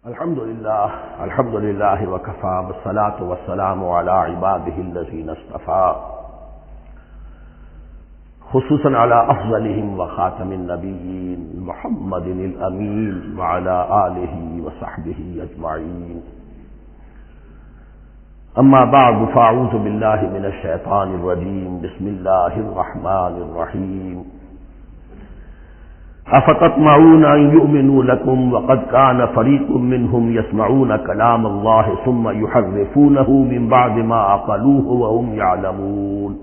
الحمد لله وكفى والصلاة والسلام على عباده الذين اصطفى خصوصا على أفضلهم وخاتم النبيين محمد الأمين وعلى آله وصحبه أجمعين. أما بعد فأعوذ بالله من الشيطان الرجيم. بسم الله الرحمن الرحيم. أفتطمعون أن يؤمنوا لكم وقد كان فريق منهم يسمعون كلام الله ثم يحرفونه من بعد ما عقلوه وهم يعلمون.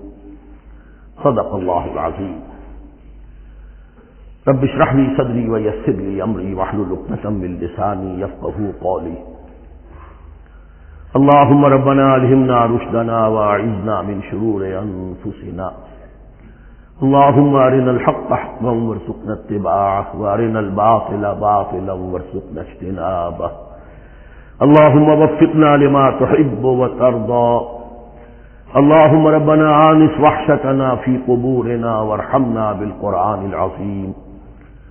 صدق الله العظيم. رب اشرح لي صدري ويسر لي أمري واحلل عقدة من لساني يفقهوا قولي. اللهم ربنا ألهمنا رشدنا وأعذنا من شرور أنفسنا. اللهم أرنا الحق حقا وارزقنا اتباعه وأرنا الباطل باطلا وارزقنا اجتنابه. اللهم وفقنا لما تحب وترضى. اللهم ربنا آنس وحشتنا في قبورنا وارحمنا بالقرآن العظيم.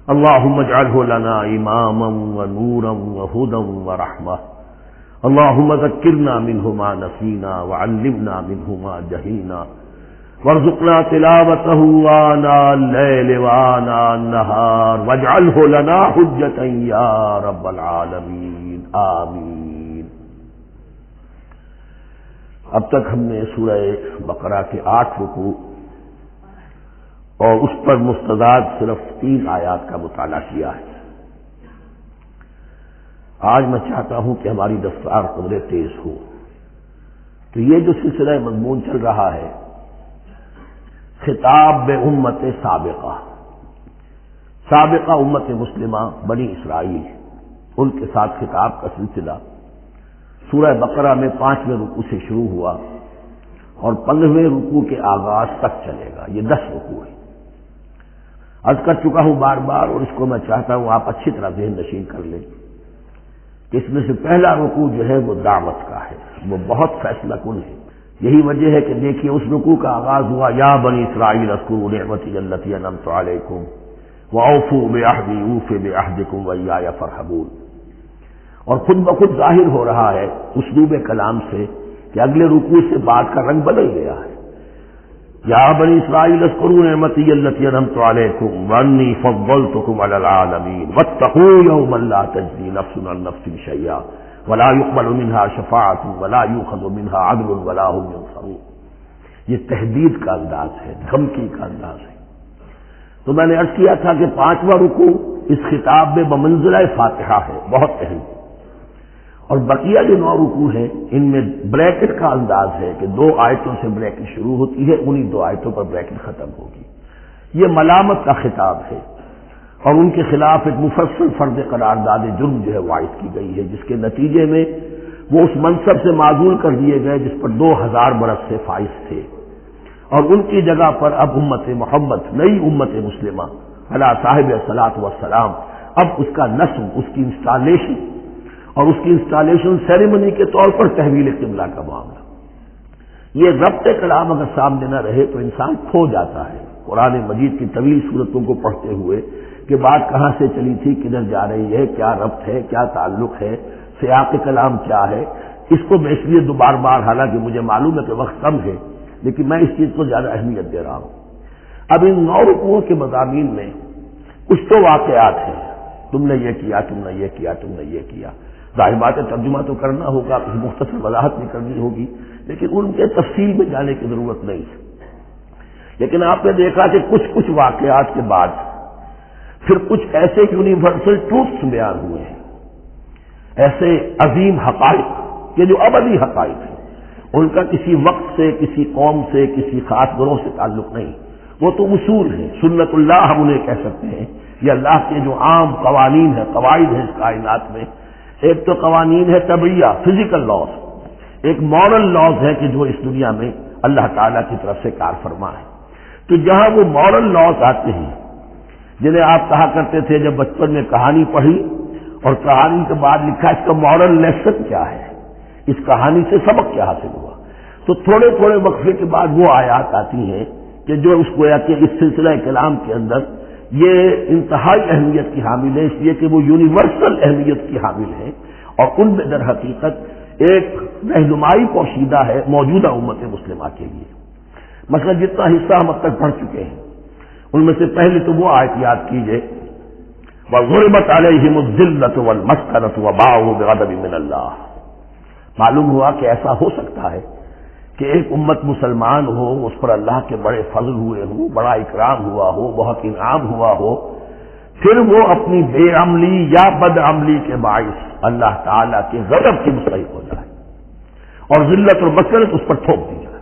اللهم اجعله لنا إماما ونورا وهدى ورحمة. اللهم ذكرنا منه ما نسينا وعلمنا منه ما جهلنا وارزقنا تلاوته آناء الليل وآناء النهار واجعله لنا حجة يا رب العالمين آمین. اب تک ہم نے سورہ بقرہ کے 8 رکوع اور اس پر مستضاد صرف 3 آیات کا مطالعہ کیا ہے. آج میں چاہتا ہوں کہ ہماری رفتار قدرے تیز ہو. تو یہ جو سلسلہ مضمون چل رہا ہے خطاب بے امت سابقہ امت مسلمہ بنی اسرائیل، ان کے ساتھ خطاب کا سلسلہ سورہ بقرہ میں 5ویں رکوع سے شروع ہوا اور 15ویں رکوع کے آغاز تک چلے گا. یہ 10 رکوع ہے. عرض کر چکا ہوں بار بار اور اس کو میں چاہتا ہوں آپ اچھی طرح ذہن نشین کر لیں کہ اس میں سے پہلا رکوع جو ہے وہ دعوت کا ہے، وہ بہت فیصلہ کن ہے. یہی وجہ ہے کہ دیکھیے اس رکوع کا آغاز ہوا یا بنی اسرائیل اذکروا نعمتی التی انعمت علیکم واوفوا بعہدی اوف بعہدکم وایای فارہبون. اور خود بخود ظاہر ہو رہا ہے اسلوب کلام سے کہ اگلے رکوع سے بات کا رنگ بدل گیا ہے. یا بنی اسرائیل اذکروا نعمتی التی انعمت علیکم وانی فضلتکم علی العالمین واتقوا یوما لا تجزی نفس عن نفس شیئا ولا يقبل منها شفاعت ولا يؤخذ منها عدل ولا هم ينصرون. یہ تہدید کا انداز ہے، دھمکی کا انداز ہے. تو میں نے عرض کیا تھا کہ 5واں رکوع اس خطاب میں بمنزلہ فاتحہ ہے، بہت اہم. اور بقیہ جو 9 رکوع ہیں ان میں بریکٹ کا انداز ہے کہ 2 آیتوں سے بریکٹ شروع ہوتی ہے، انہی 2 آیتوں پر بریکٹ ختم ہوگی. یہ ملامت کا خطاب ہے اور ان کے خلاف ایک مفصل فرض قرارداد جرم جو ہے وائد کی گئی ہے، جس کے نتیجے میں وہ اس منصب سے معزول کر دیے گئے جس پر 2000 برس سے فائز تھے، اور ان کی جگہ پر اب امت محمد، نئی امت مسلمہ علی صاحب الصلاۃ والسلام، اب اس کا نصب، اس کی انسٹالیشن اور اس کی انسٹالیشن سیریمنی کے طور پر تحویل قبلہ کا معاملہ. یہ ضبط کلام اگر سامنے نہ رہے تو انسان کھو جاتا ہے قرآن مجید کی طویل صورتوں کو پڑھتے ہوئے کہ بات کہاں سے چلی تھی، کدھر جا رہی ہے، کیا ربط ہے، کیا تعلق ہے، سیاق کلام کیا ہے. اس کو میں اس لیے بار بار، حالانکہ مجھے معلوم ہے کہ وقت کم ہے لیکن میں اس چیز کو زیادہ اہمیت دے رہا ہوں. اب ان 9 رکوعوں کے مضامین میں کچھ تو واقعات ہیں، تم نے یہ کیا، تم نے یہ کیا، تم نے یہ کیا. ظاہر بات ہے ترجمہ تو کرنا ہوگا، کسی مختصر وضاحت بھی کرنی ہوگی، لیکن ان کے تفصیل میں جانے کی ضرورت نہیں ہے. لیکن آپ نے دیکھا کہ کچھ واقعات کے بعد پھر کچھ ایسے یونیورسل ٹروتھس بیان ہوئے ہیں، ایسے عظیم حقائق کہ جو ابدی حقائق ہیں. ان کا کسی وقت سے، کسی قوم سے، کسی خاص گروہ سے تعلق نہیں. وہ تو اصول ہیں، سنت اللہ ہم انہیں کہہ سکتے ہیں. یہ اللہ کے جو عام قوانین ہیں، قواعد ہیں اس کائنات میں. ایک تو قوانین ہے طبعیہ، فزیکل لاز. ایک مورل لاز ہے کہ جو اس دنیا میں اللہ تعالیٰ کی طرف سے کار فرما ہے. تو جہاں وہ مورل لاز آتے ہیں جنہیں آپ کہا کرتے تھے جب بچپن میں کہانی پڑھی اور کہانی کے بعد لکھا اس کا مورل لیسن کیا ہے، اس کہانی سے سبق کیا حاصل ہوا، تو تھوڑے تھوڑے وقفے کے بعد وہ آیات آتی ہیں کہ جو اس گویا کہ اس سلسلہ کلام کے اندر یہ انتہائی اہمیت کی حامل ہے، اس لیے کہ وہ یونیورسل اہمیت کی حامل ہے اور ان میں در حقیقت ایک رہنمائی پوشیدہ ہے موجودہ امت مسلمہ کے لیے. مثلا جتنا حصہ ہم اب تک پڑھ چکے ہیں ان میں سے پہلے تو وہ آیت یاد کیجیے وَضُرِبَتْ عَلَيْهِمُ الذِّلَّةُ وَالْمَسْكَنَةُ وَبَاءُوا بِغَضَبٍ مِّنَ اللَّهِ. معلوم ہوا کہ ایسا ہو سکتا ہے کہ ایک امت مسلمان ہو, اس پر اللہ کے بڑے فضل ہوئے ہوں, بڑا اکرام ہوا ہو, بہت انعام ہوا ہو, پھر وہ اپنی بے عملی یا بد عملی کے باعث اللہ تعالیٰ کے غضب کی مستحق ہو جائے اور ذلت اور مسکنت اس پر تھوپ دی جائے.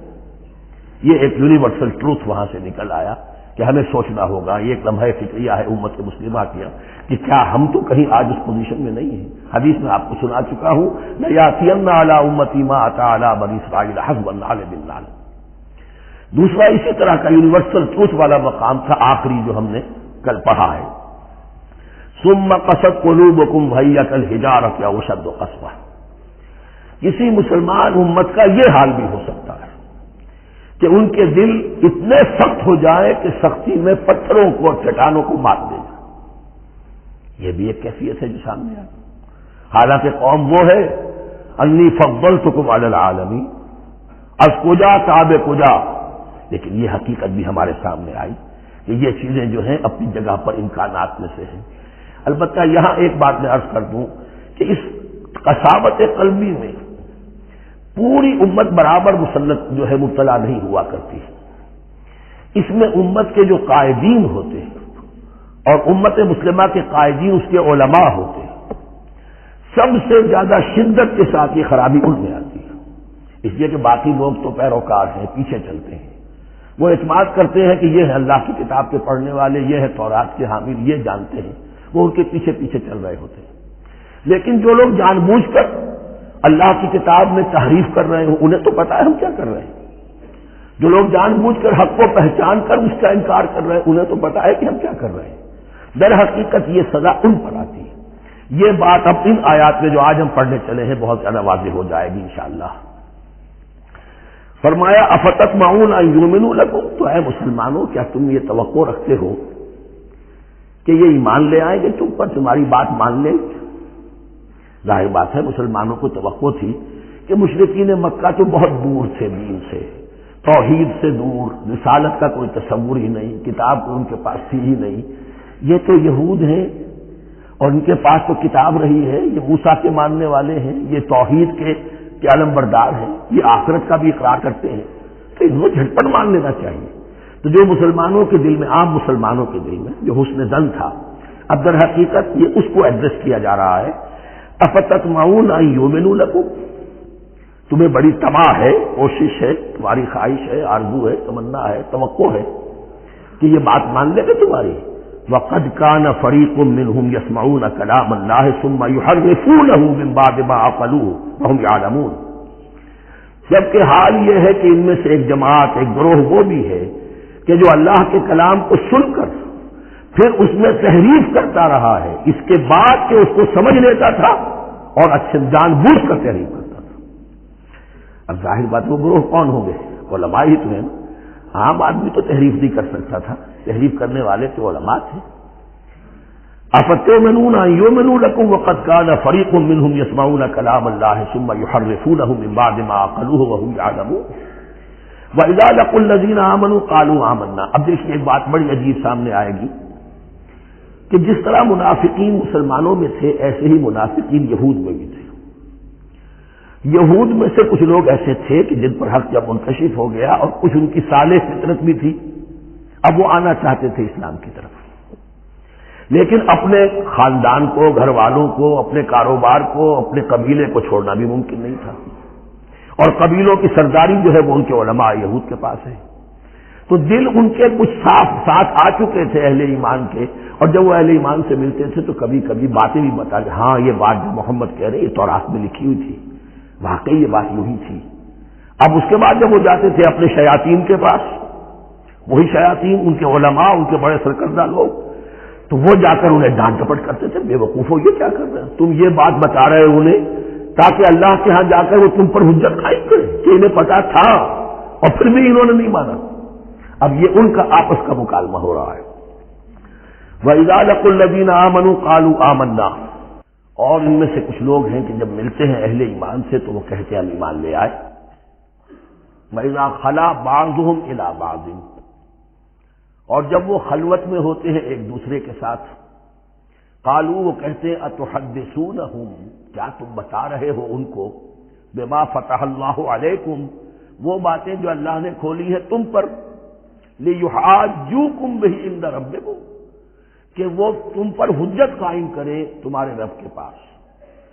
یہ ایک یونیورسل ٹروتھ وہاں سے نکل آیا کہ ہمیں سوچنا ہوگا. یہ ایک لمحہ فکریہ ہے امت مسلمہ کیا کہ کیا ہم تو کہیں آج اس پوزیشن میں نہیں ہیں. حدیث میں آپ کو سنا چکا ہوں لَيَأْتِيَنَّ عَلَىٰ أُمَّتِي مَا أَتَىٰ عَلَىٰ بَنِي إِسْرَائِيلَ حَسْبَ النَّعْلِ بِالنَّعْلِ. دوسرا اسی طرح کا یونیورسل ٹروتھ والا مقام تھا آخری جو ہم نے کل پڑھا ہے ثُمَّ قَسَتْ قُلُوبُكُمْ وَهِيَ كَالْحِجَارَةِ أَوْ أَشَدُّ قَسْوَةً. کسی مسلمان امت کا یہ حال بھی ہو سکتا ہے کہ ان کے دل اتنے سخت ہو جائے کہ سختی میں پتھروں کو اور چٹانوں کو مار دے جائے. یہ بھی ایک کیفیت ہے جو سامنے آئی. حالانکہ قوم وہ ہے انی فضلتکم علی العالمین از کجا تاب کجا, لیکن یہ حقیقت بھی ہمارے سامنے آئی کہ یہ چیزیں جو ہیں اپنی جگہ پر امکانات میں سے ہیں. البتہ یہاں ایک بات میں عرض کر دوں کہ اس قساوت قلبی میں پوری امت برابر مسلط جو ہے مبتلا نہیں ہوا کرتی. اس میں امت کے جو قائدین ہوتے ہیں اور امت مسلمہ کے قائدین اس کے علماء ہوتے ہیں, سب سے زیادہ شدت کے ساتھ یہ خرابی ان میں آتی ہے. اس لیے کہ باقی لوگ تو پیروکار ہیں, پیچھے چلتے ہیں, وہ اعتماد کرتے ہیں کہ یہ ہے اللہ کی کتاب کے پڑھنے والے, یہ ہے تورات کے حامل, یہ جانتے ہیں, وہ ان کے پیچھے پیچھے چل رہے ہوتے ہیں. لیکن جو لوگ جان بوجھ کر اللہ کی کتاب میں تحریف کر رہے ہوں انہیں تو پتا ہے ہم کیا کر رہے ہیں. جو لوگ جان بوجھ کر حق کو پہچان کر اس کا انکار کر رہے ہیں انہیں تو پتا ہے کہ ہم کیا کر رہے ہیں. در حقیقت یہ سزا ان پر آتی ہے. یہ بات اب ان آیات میں جو آج ہم پڑھنے چلے ہیں بہت زیادہ واضح ہو جائے گی انشاءاللہ. فرمایا افتطمعون ان یؤمنوا لکم, تو اے مسلمانوں کیا تم یہ توقع رکھتے ہو کہ یہ ایمان لے آئیں گے تم پر, تمہاری بات مان لیں. ظاہر بات ہے مسلمانوں کو توقع تھی کہ مشرکین مکہ تو بہت دور تھے دین سے, توحید سے دور, رسالت کا کوئی تصور ہی نہیں, کتاب ان کے پاس تھی ہی نہیں. یہ تو یہود ہیں اور ان کے پاس تو کتاب رہی ہے, یہ موسیٰ کے ماننے والے ہیں, یہ توحید کے علم بردار ہیں, یہ آخرت کا بھی اقرار کرتے ہیں, تو انہیں جھٹپٹ مان لینا چاہیے. تو جو مسلمانوں کے دل میں, عام مسلمانوں کے دل میں جو حسن ظن تھا, اب در حقیقت یہ اس کو ایڈریس کیا جا رہا ہے. افتطمعون ان یؤمنوا لکم, تمہیں بڑی طمع ہے, کوشش ہے, تمہاری خواہش ہے, آرزو ہے, تمنا ہے, توقع ہے کہ یہ بات مان لے گا تمہاری. وَقَدْ كَانَ فَرِيقٌ مِّنْهُمْ يَسْمَعُونَ كَلَامَ اللَّهِ ثُمَّ يُحَرِّفُونَهُ مِن بَعْدِ مَا عَقَلُوهُ وَهُمْ يَعْلَمُونَ. جبکہ حال یہ ہے کہ ان میں سے ایک جماعت, ایک گروہ وہ بھی ہے کہ جو اللہ کے کلام کو سن کر پھر اس میں تحریف کرتا رہا ہے, اس کے بعد کہ اس کو سمجھ لیتا تھا اور اچھے جان بوجھ کر تحریف کرتا تھا. اب ظاہر بات وہ گروہ کون ہوں گے؟ علماء ہی تو ہیں. عام آدمی تو تحریف نہیں کر سکتا تھا, تحریف کرنے والے تو علماء تھے. افتؤمنون ان یؤمنوا لکم وقد کان فریق منهم یسمعون کلام اللہ ثم یحرفونہ من بعد ما عقلوہ وهم یعلمون. واذا لقوا الذین آمنوا قالوا آمنا. اب دیکھیے ایک بات بڑی عجیب سامنے آئے گی کہ جس طرح منافقین مسلمانوں میں تھے ایسے ہی منافقین یہود میں بھی تھے. یہود میں سے کچھ لوگ ایسے تھے کہ جن پر حق جب منکشف ہو گیا اور کچھ ان کی صالح فطرت بھی تھی, اب وہ آنا چاہتے تھے اسلام کی طرف, لیکن اپنے خاندان کو, گھر والوں کو, اپنے کاروبار کو, اپنے قبیلے کو چھوڑنا بھی ممکن نہیں تھا. اور قبیلوں کی سرداری جو ہے وہ ان کے علماء یہود کے پاس ہے. تو دل ان کے کچھ صاف ساتھ آ چکے تھے اہل ایمان کے, اور جب وہ اہل ایمان سے ملتے تھے تو کبھی کبھی باتیں بھی بتا دیں, ہاں یہ بات جو محمد کہہ رہے یہ تورات میں لکھی ہوئی تھی, واقعی یہ بات یوں ہی تھی. اب اس کے بعد جب وہ جاتے تھے اپنے شیاطین کے پاس, وہی شیاطین ان کے علماء, ان کے بڑے سرکردہ لوگ, تو وہ جا کر انہیں ڈانٹ ڈپٹ کرتے تھے, بے وقوفو یہ کیا کر رہے ہیں تم, یہ بات بتا رہے ہو انہیں تاکہ اللہ کے ہاں جا کر وہ تم پر حجت قائم کرے کہ انہیں پتا تھا اور پھر بھی انہوں نے نہیں مانا. اب یہ ان کا آپس کا مکالمہ ہو رہا ہے. وَإِذَا لَقُوا الَّذِينَ آمَنُوا قَالُوا آمَنَّا. اور ان میں سے کچھ لوگ ہیں کہ جب ملتے ہیں اہل ایمان سے تو وہ کہتے ہیں ہم ایمان لے آئے۔ وَإِذَا خَلَا بَعْضُهُمْ إِلَىٰ بَعْضٍ، اور جب وہ خلوت میں ہوتے ہیں ایک دوسرے کے ساتھ، قالوا، وہ کہتے ہیں أَتُحَدِّثُونَهُمْ، کیا تم بتا رہے ہو ان کو، بِمَا فَتَحَ اللَّهُ عَلَيْكُمْ، وہ باتیں جو اللہ نے کھولی ہیں تم پر، لِيُحَاجُّوكُمْ بِهِ عِندَ رَبِّكُمْ، کہ وہ تم پر حجت قائم کرے تمہارے رب کے پاس،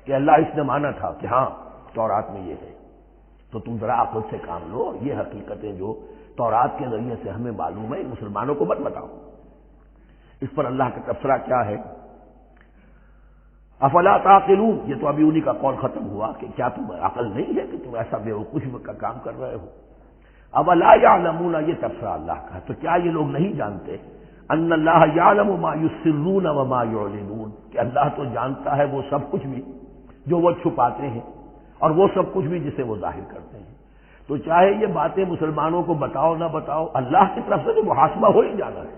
کہ اللہ اس نے مانا تھا کہ ہاں تورات میں یہ ہے، تو تم ذرا عقل سے کام لو، یہ حقیقتیں جو تورات کے ذریعے سے ہمیں معلوم ہے مسلمانوں کو مت بتاؤ۔ اس پر اللہ کا تبصرہ کیا ہے؟ افلا تعقلون، یہ تو ابھی انہی کا قول ختم ہوا کہ کیا تم عقل نہیں ہے کہ تم ایسا بیوقوفی کا کام کر رہے ہو؟ اولا یعلمون، یہ تبصرہ اللہ کا ہے، تو کیا یہ لوگ نہیں جانتے ان اللہ یعلم ما یسرون وما یعلنون، کہ اللہ تو جانتا ہے وہ سب کچھ بھی جو وہ چھپاتے ہیں اور وہ سب کچھ بھی جسے وہ ظاہر کرتے ہیں۔ تو چاہے یہ باتیں مسلمانوں کو بتاؤ نہ بتاؤ، اللہ کی طرف سے تو محاسبہ ہو ہی جانا ہے،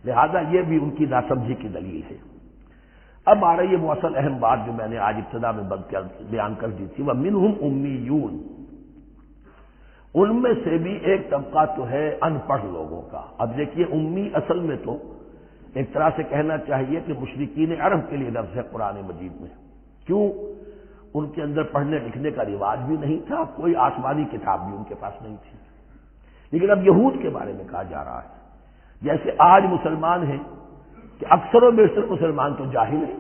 لہذا یہ بھی ان کی ناسمجھی کی دلیل ہے۔ اب آ رہی ہے وہ اصل اہم بات جو میں نے آج ابتدا میں بیان کر دی تھی، وَمِنْهُمْ أُمِّيُّونَ، ان میں سے بھی ایک طبقہ تو ہے ان پڑھ لوگوں کا۔ اب دیکھیے امی اصل میں تو ایک طرح سے کہنا چاہیے کہ مشرکین عرب کے لیے لفظ ہے قرآن مجید میں، کیوں؟ ان کے اندر پڑھنے لکھنے کا رواج بھی نہیں تھا، کوئی آسمانی کتاب بھی ان کے پاس نہیں تھی۔ لیکن اب یہود کے بارے میں کہا جا رہا ہے، جیسے آج مسلمان ہیں کہ اکثر و بیشتر مسلمان تو جاہل ہیں،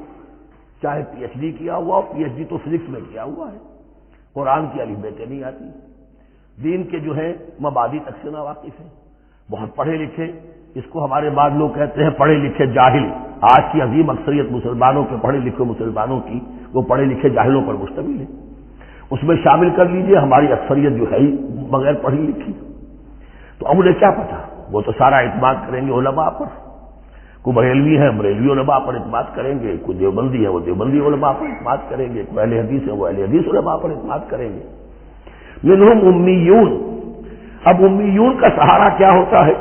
چاہے پی ایچ ڈی کیا ہوا، پی ایچ ڈی تو فزکس میں کیا ہوا ہے، قرآن کی الف بیتیں نہیں آتی، دین کے جو ہے مبادی تک سے ناواقف ہیں، بہت پڑھے لکھے، اس کو ہمارے بعض لوگ کہتے ہیں پڑھے لکھے جاہل۔ آج کی عظیم اکثریت مسلمانوں کے پڑھے لکھے مسلمانوں کی وہ پڑھے لکھے جاہلوں پر مشتمل ہے، اس میں شامل کر لیجئے ہماری اکثریت جو ہے ہی بغیر پڑھی لکھی۔ تو اب انہیں کیا پتا، وہ تو سارا اعتماد کریں گے علماء پر، کوئی بریلوی ہے بریلوی علماء پر اعتماد کریں گے، کوئی دیوبندی ہے وہ دیوبندی علماء پر اعتماد کریں گے، کوئی اہل حدیث ہے وہ اہل حدیث علماء پر اعتماد کریں گے۔ منہم امیون، اب امیون کا سہارا کیا ہوتا ہے؟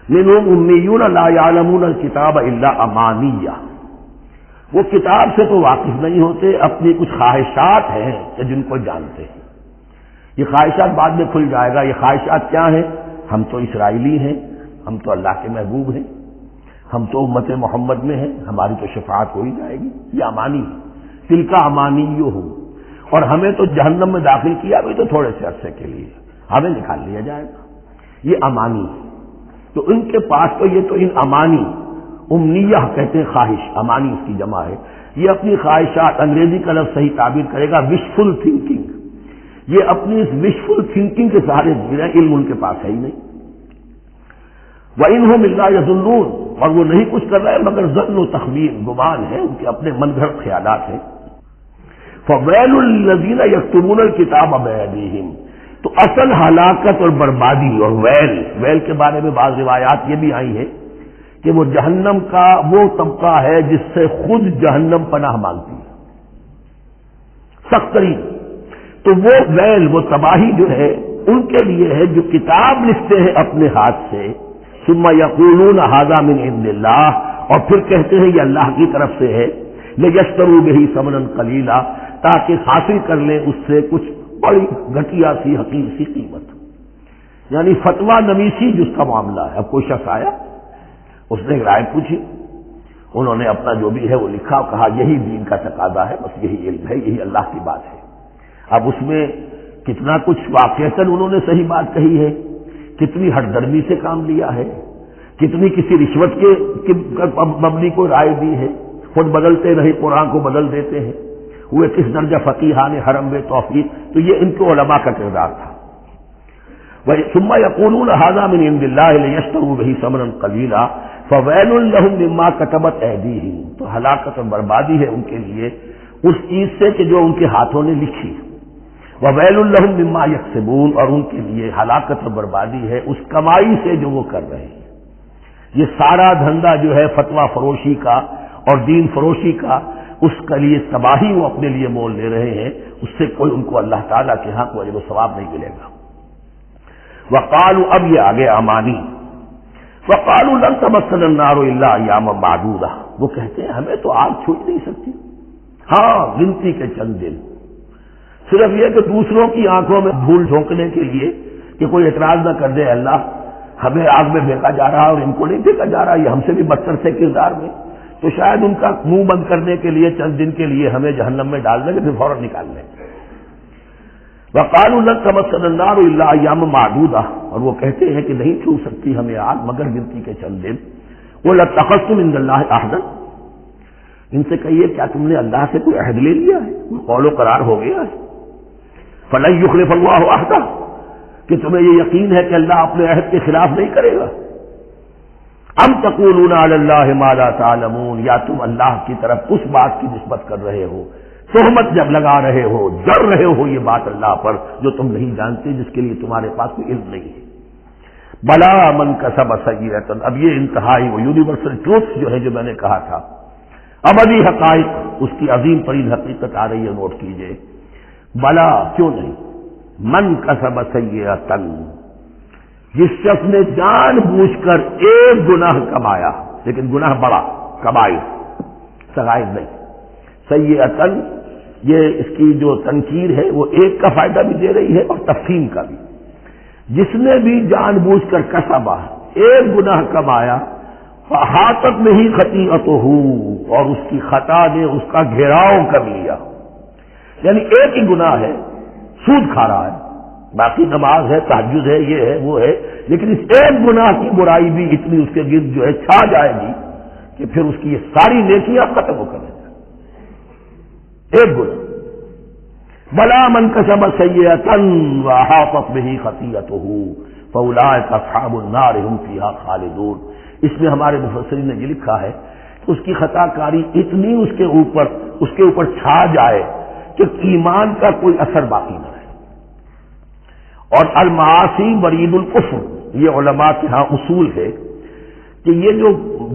منہم امیون لا یعلمون الکتاب الا امانیہ، وہ کتاب سے تو واقف نہیں ہوتے، اپنی کچھ خواہشات ہیں کہ جن کو جانتے ہیں۔ یہ خواہشات بعد میں کھل جائے گا، یہ خواہشات کیا ہیں؟ ہم تو اسرائیلی ہیں، ہم تو اللہ کے محبوب ہیں، ہم تو امت محمد میں ہیں، ہماری تو شفاعت ہو ہی جائے گی، یہ امانی ہے۔ تلک امانیہم، اور ہمیں تو جہنم میں داخل کیا بھی تو تھوڑے سے عرصے کے لیے، ہمیں نکال لیا جائے گا، یہ امانی ہے۔ تو ان کے پاس تو یہ تو ان امانی، امنیہ کہتے ہیں خواہش، امانی اس کی جمع ہے، یہ اپنی خواہشات، انگریزی کا لفظ صحیح تعبیر کرے گا وشفل تھنکنگ، یہ اپنی اس وشفل تھنکنگ کے سہارے جی رہے ہیں، علم ان کے پاس ہے ہی نہیں۔ وَإِنْهُمْ إِلَّا يَظُنُّونَ، اور وہ نہیں کچھ کر رہے مگر ظن و تخمین، گمان ہے، ان کے اپنے من گھڑت خیالات ہیں۔ فَوَيْلٌ لِّلَّذِينَ يَكْتُبُونَ الْكِتَابَ بِأَيْدِيهِمْ، تو اصل ہلاکت اور بربادی اور ویل کے بارے میں بعض روایات یہ بھی آئی ہیں کہ وہ جہنم کا وہ طبقہ ہے جس سے خود جہنم پناہ مانگتی ہے، سخت ترین۔ تو وہ ویل، وہ تباہی جو ہے ان کے لیے ہے جو کتاب لکھتے ہیں اپنے ہاتھ سے، ثم یقولون ھذا من عند اللہ، اور پھر کہتے ہیں یہ اللہ کی طرف سے ہے، لیشتروا بہ ثمنا قلیلا، تاکہ حاصل کر لیں اس سے کچھ بڑی گھٹیا سی حقیر سی قیمت، یعنی فتویٰ نویسی جس کا معاملہ ہے۔ اب کوئی شخص آیا، اس نے ایک رائے پوچھی، انہوں نے اپنا جو بھی ہے وہ لکھا، کہا یہی دین کا تقاضا ہے، بس یہی علم ہے، یہی اللہ کی بات ہے۔ اب اس میں کتنا کچھ واقعتاً انہوں نے صحیح بات کہی ہے، کتنی ہٹ درمی سے کام لیا ہے، کتنی کسی رشوت کے مبنی کو رائے دی ہے، خود بدلتے رہے قرآن کو بدل دیتے ہیں، ہوئے کس درجہ فقیحان حرم بے توفیق۔ تو یہ ان کے علماء کا کردار تھا۔ ثم یقولون ھذا من عند اللہ لیشتروا بہ ثمنا قلیلا فویل لہم مما کتبت ایدیہم، تو ہلاکت اور بربادی ہے ان کے لیے اس چیز سے کہ جو ان کے ہاتھوں نے لکھی، وویل لہم مما یکسبون، اور ان کے لیے ہلاکت اور بربادی ہے اس کمائی سے جو وہ کر رہے ہیں۔ یہ سارا دھندا جو ہے فتویٰ فروشی کا اور دین فروشی کا، اس کے لیے تباہی وہ اپنے لیے مول لے رہے ہیں، اس سے کوئی ان کو اللہ تعالیٰ کے ہاں کوئی اجر و ثواب نہیں ملے گا۔ وقالوا، اب یہ آگے امانی، وقالوا لن تمسنا النار الا ایاما معدودہ، وہ کہتے ہیں ہمیں تو آگ چھو ہی نہیں سکتی. ہاں گنتی کے چند دن، صرف یہ کہ دوسروں کی آنکھوں میں دھول جھونکنے کے لیے کہ کوئی اعتراض نہ کر دے اللہ ہمیں آگ میں پھینکا جا رہا اور ان کو نہیں پھینکا جا رہا، یہ ہم سے بھی بدتر سے کردار میں، تو شاید ان کا منہ بند کرنے کے لیے چند دن کے لیے ہمیں جہنم میں ڈال دیں گے، پھر فوراً نکال لیں گے. وقالوا لن تمسنا النار الا ایاما معدودہ، اور وہ کہتے ہیں کہ نہیں چھو سکتی ہمیں آگ مگر گنتی کے چند دن. قل اتخذتم عند اللہ عہدا، ان سے کہیے کیا تم نے اللہ سے کوئی عہد لے لیا ہے، کوئی قول و قرار ہو گیا ہے. فلن یخلف اللہ عہدہ، کہ تمہیں یہ یقین ہے کہ اللہ اپنے عہد کے خلاف نہیں کرے گا. ام تقولون علی اللہ ما لا تعلمون، یا تم اللہ کی طرف اس بات کی نسبت کر رہے ہو، تہمت جب لگا رہے ہو، جڑ رہے ہو یہ بات اللہ پر جو تم نہیں جانتے، جس کے لیے تمہارے پاس کوئی علم نہیں ہے. بلا من کسب سیئۃ، اب یہ انتہائی وہ یونیورسل ٹروتھ جو ہے جو میں نے کہا تھا، ابدی حقائق، اس کی عظیم ترین حقیقت آ رہی ہے، نوٹ کیجئے. بلا کیوں نہیں، من کسب سیئۃ، جس شخص نے جان بوجھ کر ایک گناہ کمایا، لیکن گناہ بڑا، کبائر، صغائر نہیں. سیئۃ یہ اس کی جو تنکیر ہے وہ ایک کا فائدہ بھی دے رہی ہے اور تفہیم کا بھی. جس نے بھی جان بوجھ کر کسبا، ایک گناہ کمایا، فاحاطت میں ہی خطیئتہ، اور اس کی خطا نے اس کا گھیراؤ کر لیا. یعنی ایک ہی گناہ ہے، سود کھا رہا ہے، باقی نماز ہے، تہجد ہے، یہ ہے وہ ہے، لیکن اس ایک گناہ کی برائی بھی اتنی اس کے گرد جو ہے چھا جائے گی کہ پھر اس کی یہ ساری نیکیاں ختم ہو کر رہ جائیں. ایک گناہ. بلا من کسب سیئۃ واحاطت بہ خطیئتہ فاولئک اصحاب النار هم فیہا خالدون. اس میں ہمارے مفسرین نے یہ لکھا ہے کہ اس کی خطا کاری اتنی اس کے اوپر چھا جائے کہ ایمان کا کوئی اثر باقی نہ رہے. اور المعاصی برید الکفر، یہ علماء کے ہاں اصول ہے کہ یہ جو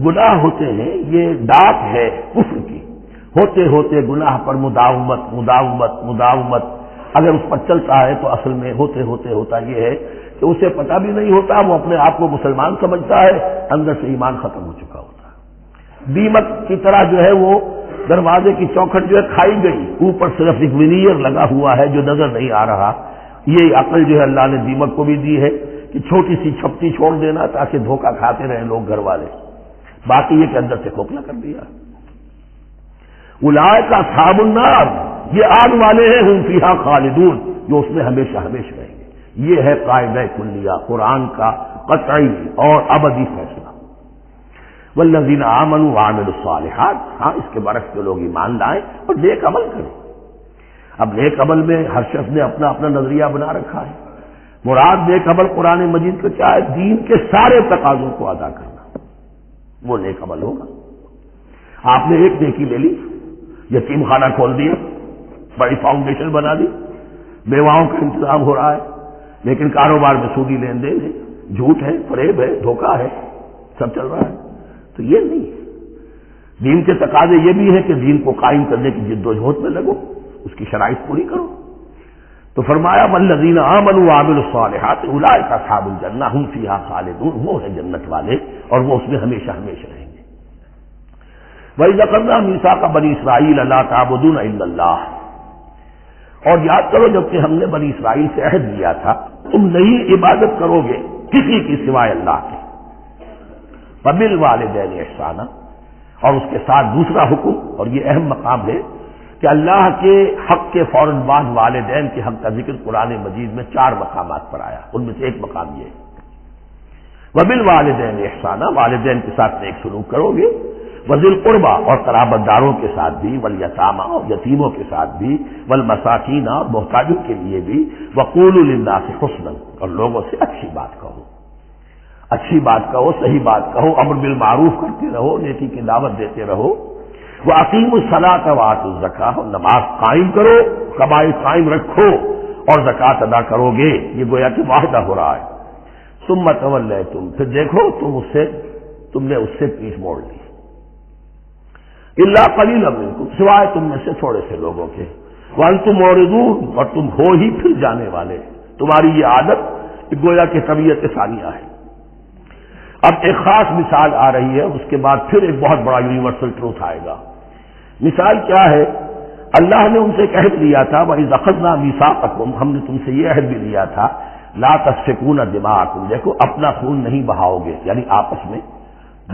گناہ ہوتے ہیں یہ ڈاک ہے کفر کی، ہوتے ہوتے گناہ پر مداومت اگر اس پر چلتا ہے تو اصل میں ہوتے ہوتے ہوتا یہ ہے کہ اسے پتہ بھی نہیں ہوتا، وہ اپنے آپ کو مسلمان سمجھتا ہے، اندر سے ایمان ختم ہو چکا ہوتا ہے. دیمک کی طرح جو ہے وہ دروازے کی چوکھٹ جو ہے کھائی گئی، اوپر صرف ایک ونیئر لگا ہوا ہے جو نظر نہیں آ رہا. یہ عقل جو ہے اللہ نے دیمک کو بھی دی ہے کہ چھوٹی سی چھپتی چھوڑ دینا تاکہ دھوکہ کھاتے رہیں لوگ گھر والے، باقی یہ کہ اندر سے کھوکھلا کر دیا. اولئک اصحاب النار، یہ آگ والے ہیں، ہم فیہا خالدون، جو اس میں ہمیشہ ہمیشہ رہیں گے. یہ ہے قاعدہ کلیہ، قرآن کا قطعی اور ابدی فیصلہ. والذین آمنوا وعملوا الصالحات، ہاں اس کے برعکس جو لوگ ایمان لائیں اور نیک عمل کریں. اب نیک عمل میں ہر شخص نے اپنا اپنا نظریہ بنا رکھا ہے. مراد نیک عمل قرآن مجید کا کیا ہے؟ دین کے سارے تقاضوں کو ادا کرنا، وہ نیک عمل ہوگا. آپ نے ایک نیکی لے لی، یتیم خانہ کھول دیا، بڑی فاؤنڈیشن بنا دی، بیواؤں کا انتظام ہو رہا ہے، لیکن کاروبار میں سودی لین دین ہے، جھوٹ ہے، فریب ہے، دھوکہ ہے، سب چل رہا ہے. تو یہ نہیں ہے. دین کے تقاضے یہ بھی ہے کہ دین کو قائم کرنے کی جد و جہد میں لگو، اس کی شرائط پوری کرو. تو فرمایا والذین آمنوا وعملوا الصالحات اولئک اصحاب الجنہ هم فیہا خالدون، وہ ہیں جنت والے اور وہ اس میں ہمیشہ ہمیشہ رہیں گے. وَإِذْ أَخَذْنَا مِيثَاقَ بَنِي إِسْرَائِيلَ لَا تَعْبُدُونَ إِلَّا اللَّهَ، اور یاد کرو جب کہ ہم نے بنی اسرائیل سے عہد لیا تھا تم نہیں عبادت کرو گے کسی کی سوائے اللہ کے. وَبِالْوَالِدَيْنِ إِحْسَانًا، اور اس کے ساتھ دوسرا حکم، اور یہ اہم مقام ہے کہ اللہ کے حق کے فوراً بعد والدین کے حق کا ذکر قرآن مجید میں 4 مقامات پر آیا. ان میں سے ایک مقام یہ ہے وَبِالْوَالِدَيْنِ إِحْسَانًا، والدین کے ساتھ نیک سلوک کرو گے. وَذِي الْقُرْبَىٰ، اور قرابت داروں کے ساتھ بھی، وَالْيَتَامَىٰ، اور یتیموں کے ساتھ بھی، وَالْمَسَاكِينَ، اور محتاجوں کے لیے بھی، وَقُولُوا لِلنَّاسِ حُسْنًا، اور لوگوں سے اچھی بات کہو، اچھی بات کہو، صحیح بات کہو، امر بالمعروف کرتے رہو، نیکی کی دعوت دیتے رہو. وَأَقِيمُوا الصَّلَاةَ وَآتُوا الزَّكَاةَ، اور نماز قائم کرو، قبائل قائم رکھو اور زکوٰۃ ادا کرو گے. یہ گویا کہ معاہدہ ہو رہا ہے. ثُمَّ تَوَلَّيْتُمْ، پھر دیکھو تم نے اس سے پیٹھ موڑ لی. إِلَّا قَلِيلًا مِنكُمْ، سوائے تم میں سے تھوڑے سے لوگوں کے. وَأَنْتُمْ مُعْرِضُونَ، اور تم ہو ہی پھر جانے والے. تمہاری یہ عادت گویا کہ طبیعت ثانیہ ہے. اب ایک خاص مثال آ رہی ہے، اس کے بعد پھر ایک بہت بڑا یونیورسل ٹروتھ آئے گا۔ مثال کیا ہے؟ اللہ نے ان سے ایک عہد لیا تھا، وَإِذْ أَخَذْنَا مِيثَاقَكُمْ، ہم نے تم سے یہ عہد بھی لیا تھا، لَا تَسْفِكُونَ دِمَاءَكُمْ، دیکھو اپنا خون نہیں بہاؤ گے، یعنی آپس میں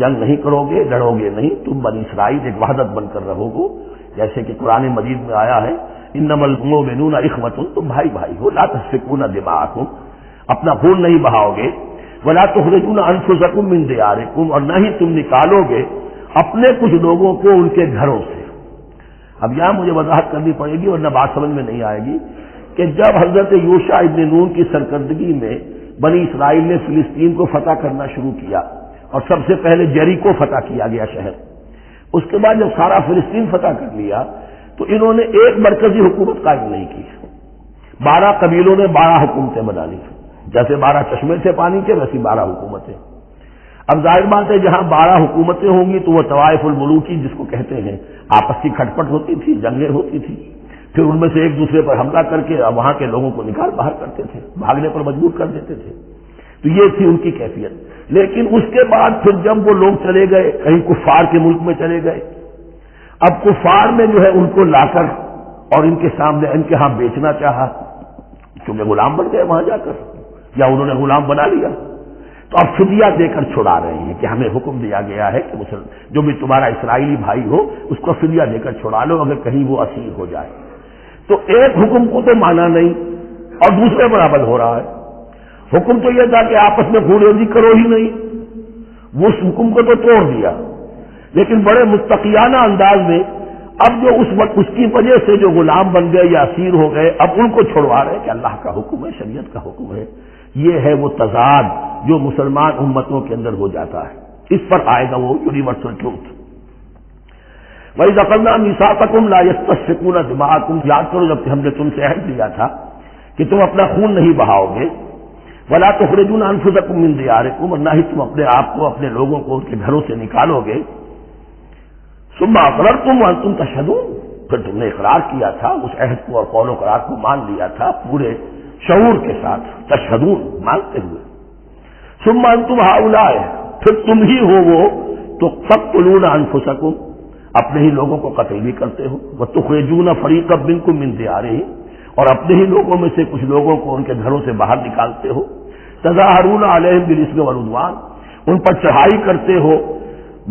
جنگ نہیں کرو گے، لڑو گے نہیں، تم بنی اسرائیل ایک وحدت بن کر رہو گے، جیسے کہ قرآن مجید میں آیا ہے انما المؤمنون اخوۃ، تم بھائی بھائی ہو، لا تسفكون دماءکم، اپنا خون نہیں بہاؤ گے، ولا تخرجون انفسکم من دیارکم، اور نہ ہی تم نکالو گے اپنے کچھ لوگوں کو ان کے گھروں سے۔ اب یہاں مجھے وضاحت کرنی پڑے گی ورنہ بات سمجھ میں نہیں آئے گی کہ جب حضرت یوشع ابن نون کی سرکردگی میں بنی اسرائیل نے فلسطین کو فتح کرنا شروع کیا، اور سب سے پہلے جیریکو فتح کیا گیا شہر، اس کے بعد جب سارا فلسطین فتح کر لیا تو انہوں نے ایک مرکزی حکومت قائم نہیں کی، 12 قبیلوں نے 12 حکومتیں بنا لی، جیسے 12 چشمے تھے پانی کے ویسی 12 حکومتیں۔ اب ظاہر بات ہے جہاں 12 حکومتیں ہوں گی تو وہ طوائف الملوکی جس کو کہتے ہیں، آپس کی کھٹپٹ ہوتی تھی، جنگیں ہوتی تھی، پھر ان میں سے ایک دوسرے پر حملہ کر کے وہاں کے لوگوں کو نکال باہر کرتے تھے، بھاگنے پر مجبور کر دیتے تھے، تو یہ تھی ان کی کیفیت۔ لیکن اس کے بعد پھر جب وہ لوگ چلے گئے کہیں کفار کے ملک میں چلے گئے، اب کفار میں جو ہے ان کو لا کر اور ان کے سامنے ان کے ہاں بیچنا چاہا، کیونکہ غلام بن گئے وہاں جا کر، یا انہوں نے غلام بنا لیا، تو اب فدیہ دے کر چھڑا رہے ہیں کہ ہمیں حکم دیا گیا ہے کہ جو بھی تمہارا اسرائیلی بھائی ہو اس کو فدیہ دے کر چھڑا لو اگر کہیں وہ اسیر ہو جائے۔ تو ایک حکم کو تو مانا نہیں اور دوسرے پر عمل ہو رہا ہے۔ حکم تو یہ تھا کہ آپس میں خون ریزی کرو ہی نہیں، وہ اس حکم کو تو توڑ دیا، لیکن بڑے متقیانہ انداز میں اب جو اس وقت اس کی وجہ سے جو غلام بن گئے یا اسیر ہو گئے اب ان کو چھڑوا رہے کہ اللہ کا حکم ہے، شریعت کا حکم ہے۔ یہ ہے وہ تضاد جو مسلمان امتوں کے اندر ہو جاتا ہے، اس پر آئے گا وہ یونیورسل ٹروتھ۔ وَإِذْ أَخَذْنَا مِيثَاقَكُمْ لَا يَسْتَسْفِكُونَ دِمَاءَكُمْ، یاد کرو جب ہم نے تم سے عہد لیا تھا کہ تم اپنا خون نہیں بہاؤ گے، وَلَا تُخْرِجُونَ أَنفُسَكُم مِّن دِيَارِكُمْ، اور نہ ہی تم اپنے آپ کو اپنے لوگوں کو ان کے گھروں سے نکالو گے، ثُمَّ أَقْرَرْتُمْ وَأَنتُمْ تَشْهَدُونَ، پھر تم نے اقرار کیا تھا، اس عہد کو اور قول و قرار کو مان لیا تھا پورے شعور کے ساتھ، تشہدون مانتے ہوئے، ثم انتم ہؤلاء، پھر تم ہی ہو وہ تو تقتلون انفسکم، اپنے ہی لوگوں کو قتل بھی کرتے ہو، وتخرجون فریقا منکم من دیارہم، اور اپنے ہی لوگوں میں سے کچھ لوگوں کو ان کے گھروں سے باہر نکالتے ہو، تظاہرون علیہم بالاسم والعدوان، ان پر چڑھائی کرتے ہو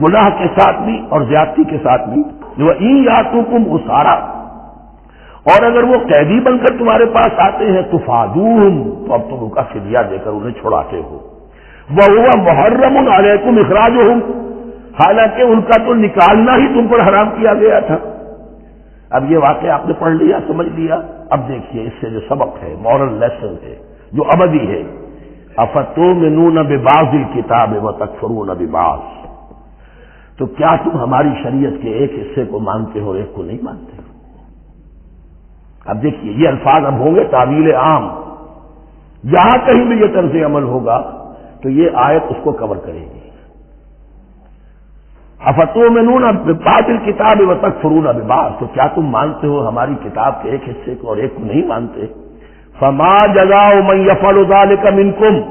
گناہ کے ساتھ بھی اور زیادتی کے ساتھ بھی، وَإِن یاتوکم اسارا، اور اگر وہ قیدی بن کر تمہارے پاس آتے ہیں تفادوہم، تو اب تم ان کا فدیہ دے کر انہیں چھڑاتے ہو، وَهُوَ مُحَرَّمٌ عَلَيْكُمْ إِخْرَاجُهُمْ، حالانکہ ان کا تو نکالنا ہی تم پر حرام کیا گیا تھا۔ اب یہ واقعہ آپ نے پڑھ لیا، سمجھ لیا، اب دیکھیے اس سے جو سبق ہے، مورل لیسن ہے جو ابدی ہے، أَفَتُؤْمِنُونَ بِبَعْضِ الْكِتَابِ وَتَكْفُرُونَ بِبَعْضٍ، تو کیا تم ہماری شریعت کے ایک حصے کو مانتے ہو اور ایک کو نہیں مانتے؟ اب دیکھیے یہ الفاظ اب ہوں گے تعویل عام، جہاں کہیں بھی یہ طرز عمل ہوگا تو یہ آیت اس کو کور کرے گی۔ افتؤمنون ببعض الکتاب وتکفرون ببعض، تو کیا تم مانتے ہو ہماری کتاب کے ایک حصے کو اور ایک کو نہیں مانتے؟ فما جزاء من يفعل ذلك منکم،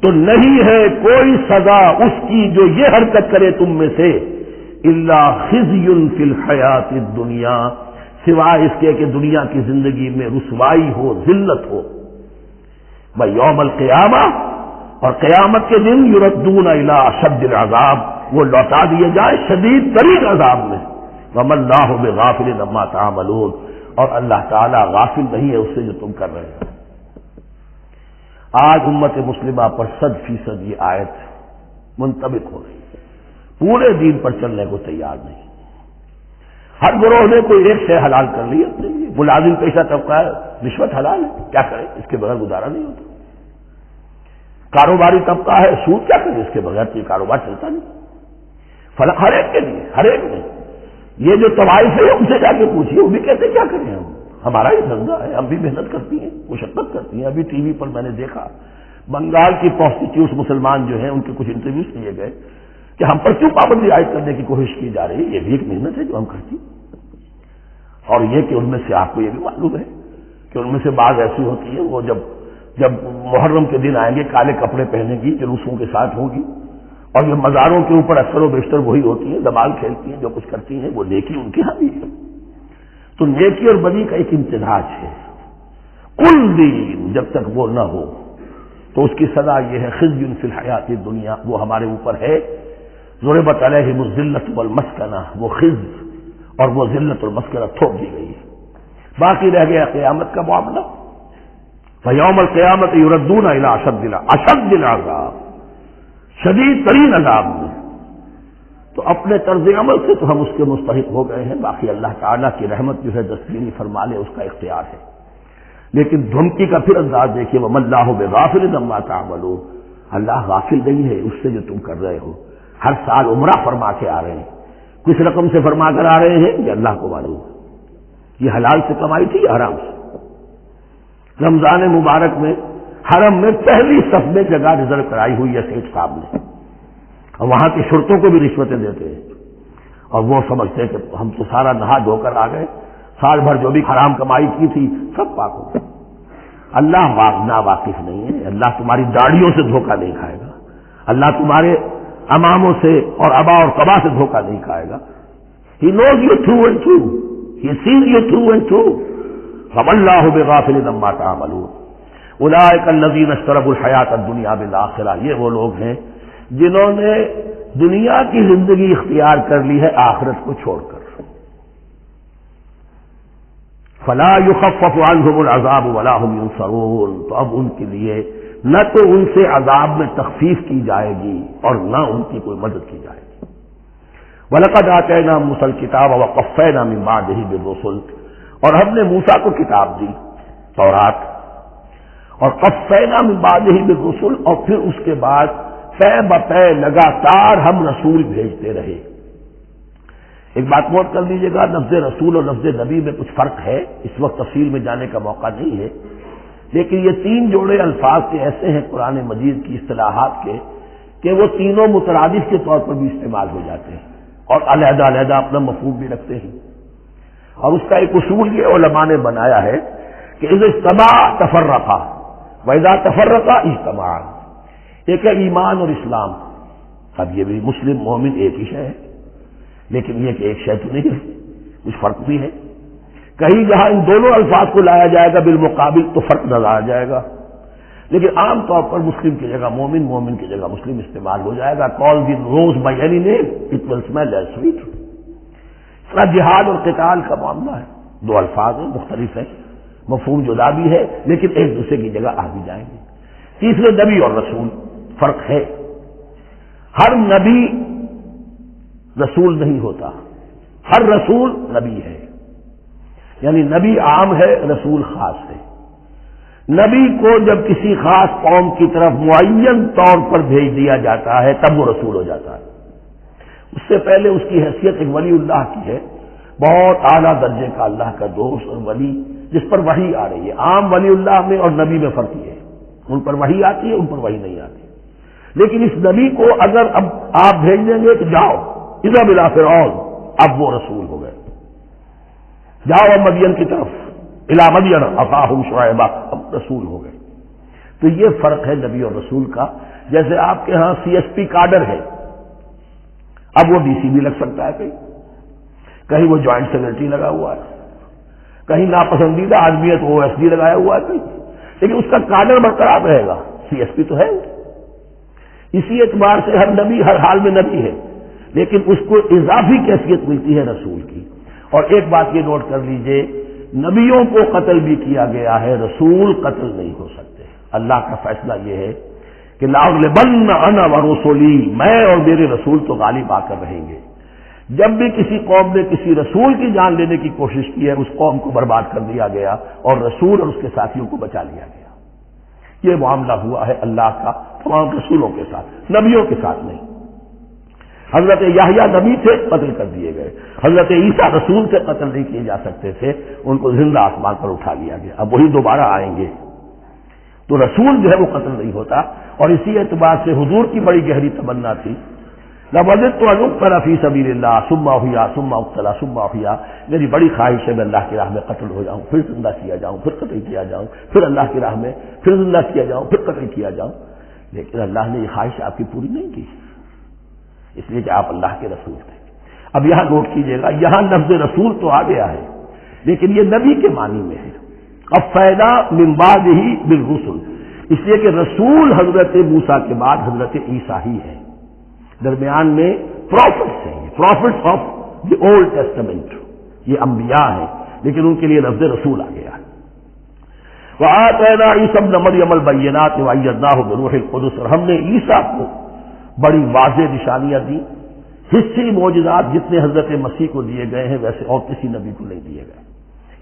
تو نہیں ہے کوئی سزا اس کی جو یہ حرکت کرے تم میں سے، الا خزي فی الحیات الدنیا، سوائے اس کے کہ دنیا کی زندگی میں رسوائی ہو، ذلت ہو، یوم القیامہ، اور قیامت کے دن یردون الی اشد العذاب، وہ لوٹا دیے جائے شدید ترین عذاب میں، وما اللہ بغافل عما تعملون، اور اللہ تعالیٰ غافل نہیں ہے اس سے جو تم کر رہے ہو۔ آج امت مسلمہ پر 100% یہ آیت منطبق ہو رہی ہے، پورے دین پر چلنے کو تیار نہیں، ہر گروہ نے کوئی ایک شے حلال کر لی اپنے لیے، ملازم پیشہ طبقہ ہے، رشوت حلال ہے، کیا کرے اس کے بغیر گزارا نہیں ہوتا، کاروباری طبقہ ہے، سود کیا کرے اس کے بغیر تو یہ کاروبار چلتا نہیں، ہر ایک کے لیے، ہر ایک میں، یہ جو طوائف ہے ان سے جا کے پوچھیے وہ بھی کہتے کیا کریں ہم، ہمارا یہ دھندا ہے، ہم بھی محنت کرتی ہیں، مشقت کرتی ہیں۔ ابھی ٹی وی پر میں نے دیکھا بنگال کی پروسٹیٹیوٹس مسلمان جو ہیں ان کے کچھ انٹرویوز لیے گئے کہ ہم پر کیوں پابندی عائد کرنے کی کوشش کی جا رہی ہے، یہ بھی ایک محنت ہے جو ہم کرتی ہیں، اور یہ کہ ان میں سے آپ کو یہ بھی معلوم ہے کہ ان میں سے بعض ایسی ہوتی ہے وہ جب محرم کے دن آئیں گے کالے کپڑے پہنے گی، جلوسوں کے ساتھ ہوگی، اور یہ مزاروں کے اوپر اکثر و بیشتر وہی ہوتی ہیں، دمال کھیلتی ہیں، جو کچھ کرتی ہیں، وہ نیکی ان کے ہاں بھی ہے۔ تو نیکی اور بدی کا ایک امتزاج ہے۔ کل دین جب تک وہ نہ ہو تو اس کی سزا یہ ہے خزي فی الحیات الدنیا، وہ ہمارے اوپر ہے۔ ضربت علیہم الذلۃ والمسکنہ، وہ خزي اور وہ ذلت اور مسکنہ تھوپ دی گئی ہے۔ باقی رہ گیا قیامت کا معاملہ، فیوم القیامت یردون الی اشد العذاب، شدید ترین عذاب میں۔ تو اپنے طرز عمل سے تو ہم اس کے مستحق ہو گئے ہیں، باقی اللہ تعالیٰ کی رحمت جو ہے دستگیری فرما لے، اس کا اختیار ہے۔ لیکن دھمکی کا پھر انداز دیکھیے، وَمَا اللَّهُ بِغَافِلٍ عَمَّا تَعْمَلُونَ، اللہ غافل نہیں ہے اس سے جو تم کر رہے ہو۔ ہر سال عمرہ فرما کے آ رہے ہیں، کس رقم سے فرما کر آ رہے ہیں یہ اللہ کو معلوم ہے۔ یہ حلال سے کمائی تھی یا حرام سے؟ رمضان مبارک میں حرم میں پہلی صف میں جگہ ریزرو کرائی ہوئی ہے سیٹ صاحب نے، اور وہاں کے شرطوں کو بھی رشوتیں دیتے ہیں، اور وہ سمجھتے ہیں کہ ہم تو سارا نہا دھو کر آ گئے، سال بھر جو بھی حرام کمائی کی تھی سب پاک ہو گئی۔ اللہ نا واقف نہیں ہے، اللہ تمہاری داڑھیوں سے دھوکہ نہیں کھائے گا، اللہ تمہارے اماموں سے اور ابا اور قبا سے دھوکہ نہیں کھائے گا۔ He knows you through and through. He sees you through and through. وَمَا اللَّهُ بِغَافِلٍ عَمَّا تَعْمَلُونَ أُولَٰئِكَ الَّذِينَ اشْتَرَوُا الْحَيَاةَ الدُّنْيَا بِالْآخِرَةِ، یہ وہ لوگ ہیں جنہوں نے دنیا کی زندگی اختیار کر لی ہے آخرت کو چھوڑ کر۔ فَلَا يُخَفَّفُ عَنْهُمُ الْعَذَابُ وَلَا هُمْ يُنصَرُونَ، تو اب ان کے لیے نہ تو ان سے عذاب میں تخفیف کی جائے گی اور نہ ان کی کوئی مدد کی جائے گی۔ وَلَقَدْ آتَيْنَا مُوسَى الْكِتَابَ وَقَفَّيْنَا مِن بَعْدِهِ بِالرُّسُلِ، اور ہم نے موسیٰ کو کتاب دی تورات، اور قفینا من بعدہ بالرسل، اور پھر اس کے بعد پے بپے لگاتار ہم رسول بھیجتے رہے۔ ایک بات نوٹ کر لیجیے گا، لفظ رسول اور لفظ نبی میں کچھ فرق ہے، اس وقت تفصیل میں جانے کا موقع نہیں ہے، لیکن یہ تین جوڑے الفاظ کے ایسے ہیں قرآن مجید کی اصطلاحات کے کہ وہ تینوں مترادف کے طور پر بھی استعمال ہو جاتے ہیں اور علیحدہ علیحدہ اپنا مفہوم بھی رکھتے ہیں۔ اور اس کا ایک اصول یہ علماء نے بنایا ہے کہ اذا اجتمع تفرقا وَإِذَا تَفَرَّقَا اجتمعا، ایک ہے ایمان اور اسلام، اب یہ بھی مسلم مومن ایک ہی شے ہے، لیکن یہ کہ ایک شے تو نہیں ہے، کچھ فرق بھی ہے۔ کہیں جہاں ان دونوں الفاظ کو لایا جائے گا بالمقابل تو فرق نظر آ جائے گا، لیکن عام طور پر مسلم کی جگہ مومن، مومن کی جگہ مسلم استعمال ہو جائے گا۔ call the rose by any name it will smell as sweet۔ اس طرح جہاد اور قتال کا معاملہ ہے، دو الفاظ ہیں، مختلف ہیں، مفہوم جدا بھی ہے لیکن ایک دوسرے کی جگہ آ بھی جائیں گے۔ تیسرے نبی اور رسول فرق ہے، ہر نبی رسول نہیں ہوتا، ہر رسول نبی ہے، یعنی نبی عام ہے، رسول خاص ہے۔ نبی کو جب کسی خاص قوم کی طرف معین طور پر بھیج دیا جاتا ہے تب وہ رسول ہو جاتا ہے، اس سے پہلے اس کی حیثیت ایک ولی اللہ کی ہے، بہت اعلیٰ درجے کا اللہ کا دوست اور ولی جس پر وحی آ رہی ہے۔ عام ولی اللہ میں اور نبی میں فرق یہ ہے، ان پر وحی آتی ہے، ان پر وحی نہیں آتی، لیکن اس نبی کو اگر اب آپ بھیج دیں گے تو جاؤ اذهب الى فرعون، اب وہ رسول ہو گئے، جاؤ اب مدین کی طرف الى مدین اخاهم شعیبا، اب رسول ہو گئے۔ تو یہ فرق ہے نبی اور رسول کا۔ جیسے آپ کے ہاں سی ایس پی کاڈر ہے، اب وہ ڈی سی بھی لگ سکتا ہے، کہیں وہ جوائنٹ سیکرٹری لگا ہوا ہے، کہیں ناپسندیدہ آدمی ہے تو او ایس ڈی لگایا ہوا ہے کہیں، لیکن اس کا کاڈر برقرار رہے گا، سی ایس پی تو ہے۔ اسی اعتبار سے ہر نبی ہر حال میں نبی ہے، لیکن اس کو اضافی کیفیت ملتی ہے رسول کی۔ اور ایک بات یہ نوٹ کر لیجئے، نبیوں کو قتل بھی کیا گیا ہے، رسول قتل نہیں ہو سکتے۔ اللہ کا فیصلہ یہ ہے کہ لَأَغْلِبَنَّ أَنَا وَرُسُلِي، میں اور میرے رسول تو غالب آ کر رہیں گے۔ جب بھی کسی قوم نے کسی رسول کی جان لینے کی کوشش کی ہے، اس قوم کو برباد کر دیا گیا اور رسول اور اس کے ساتھیوں کو بچا لیا گیا۔ یہ معاملہ ہوا ہے اللہ کا تمام رسولوں کے ساتھ، نبیوں کے ساتھ نہیں۔ حضرت یحییٰ نبی تھے، قتل کر دیے گئے۔ حضرت عیسیٰ رسول سے قتل نہیں کیے جا سکتے تھے، ان کو زندہ آسمان پر اٹھا لیا گیا، اب وہی دوبارہ آئیں گے۔ تو رسول جو ہے وہ قتل نہیں ہوتا، اور اسی اعتبار سے حضور کی بڑی گہری تمنا تھی، لَوَدِدتُّ أَنْ أُقْتَلَ فِي سَبِيلِ اللَّهِ ثُمَّ أُحْيَا ثُمَّ أُقْتَلَ ثُمَّ أُحْيَا، میری بڑی خواہش ہے میں اللہ کی راہ میں قتل ہو جاؤں، پھر زندہ کیا جاؤں، پھر قتل کیا جاؤں، پھر اللہ کی راہ میں پھر زندہ کیا جاؤں، پھر قتل کیا جاؤں، لیکن اللہ نے یہ خواہش آپ کی پوری نہیں کی۔ اس لیے کہ آپ اللہ کے رسول تھے۔ اب یہاں نوٹ کیجئے گا، یہاں لفظ رسول تو آ گیا ہے لیکن یہ نبی کے معنی میں ہے۔ اب فیدا من بعدہ بالرسل، اس لیے کہ رسول حضرت موسیٰ کے بعد حضرت عیسیٰ ہی ہے، درمیان میں پروفٹس ہیں، prophets of the old testament, یہ انبیاء ہیں لیکن ان کے لیے لفظ رسول آ گیا ہے۔ وآتینا عیسیٰ ابن مریم البینات وأیدناہ بروح القدس، اور ہم نے عیسیٰ کو بڑی واضح نشانیاں دی، حصی معجزات جتنے حضرت مسیح کو دیے گئے ہیں ویسے اور کسی نبی کو نہیں دیے گئے،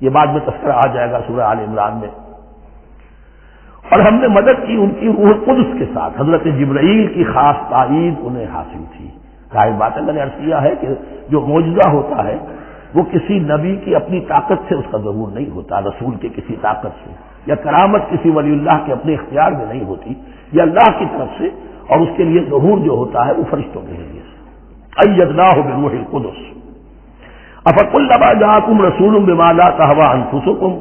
یہ بعد میں تذکرہ آ جائے گا سورہ آل عمران میں۔ اور ہم نے مدد کی ان کی روح القدس کے ساتھ، حضرت جبرائیل کی خاص تائید انہیں حاصل تھی۔ ظاہر بات ہے، میں نے عرض کیا ہے کہ جو معجزہ ہوتا ہے وہ کسی نبی کی اپنی طاقت سے اس کا ظہور نہیں ہوتا، رسول کے کسی طاقت سے، یا کرامت کسی ولی اللہ کے اپنے اختیار میں نہیں ہوتی، یہ اللہ کی طرف سے، اور اس کے لیے ظہور جو ہوتا ہے وہ فرشتوں کے ذریعے سے۔ ایدناہ بروح القدس افکلما جاءکم رسول بما لا تہوی انفسکم،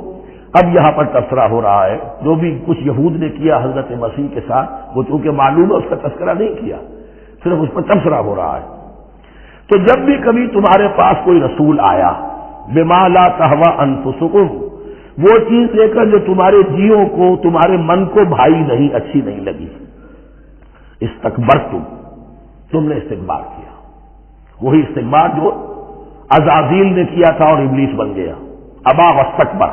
اب یہاں پر تذکرہ ہو رہا ہے جو بھی کچھ یہود نے کیا حضرت مسیح کے ساتھ، وہ چونکہ معلوم ہے اس کا تذکرہ نہیں کیا، صرف اس پر تبصرہ ہو رہا ہے۔ تو جب بھی کبھی تمہارے پاس کوئی رسول آیا بما لا تہوی انفسکم، وہ چیز لے کر جو تمہارے جیوں کو، تمہارے من کو بھائی نہیں، اچھی نہیں لگی، استکبرتم، تم نے استکبار کیا، وہی استکبار جو عزازیل نے کیا تھا اور ابلیس بن گیا، ابا واستکبر،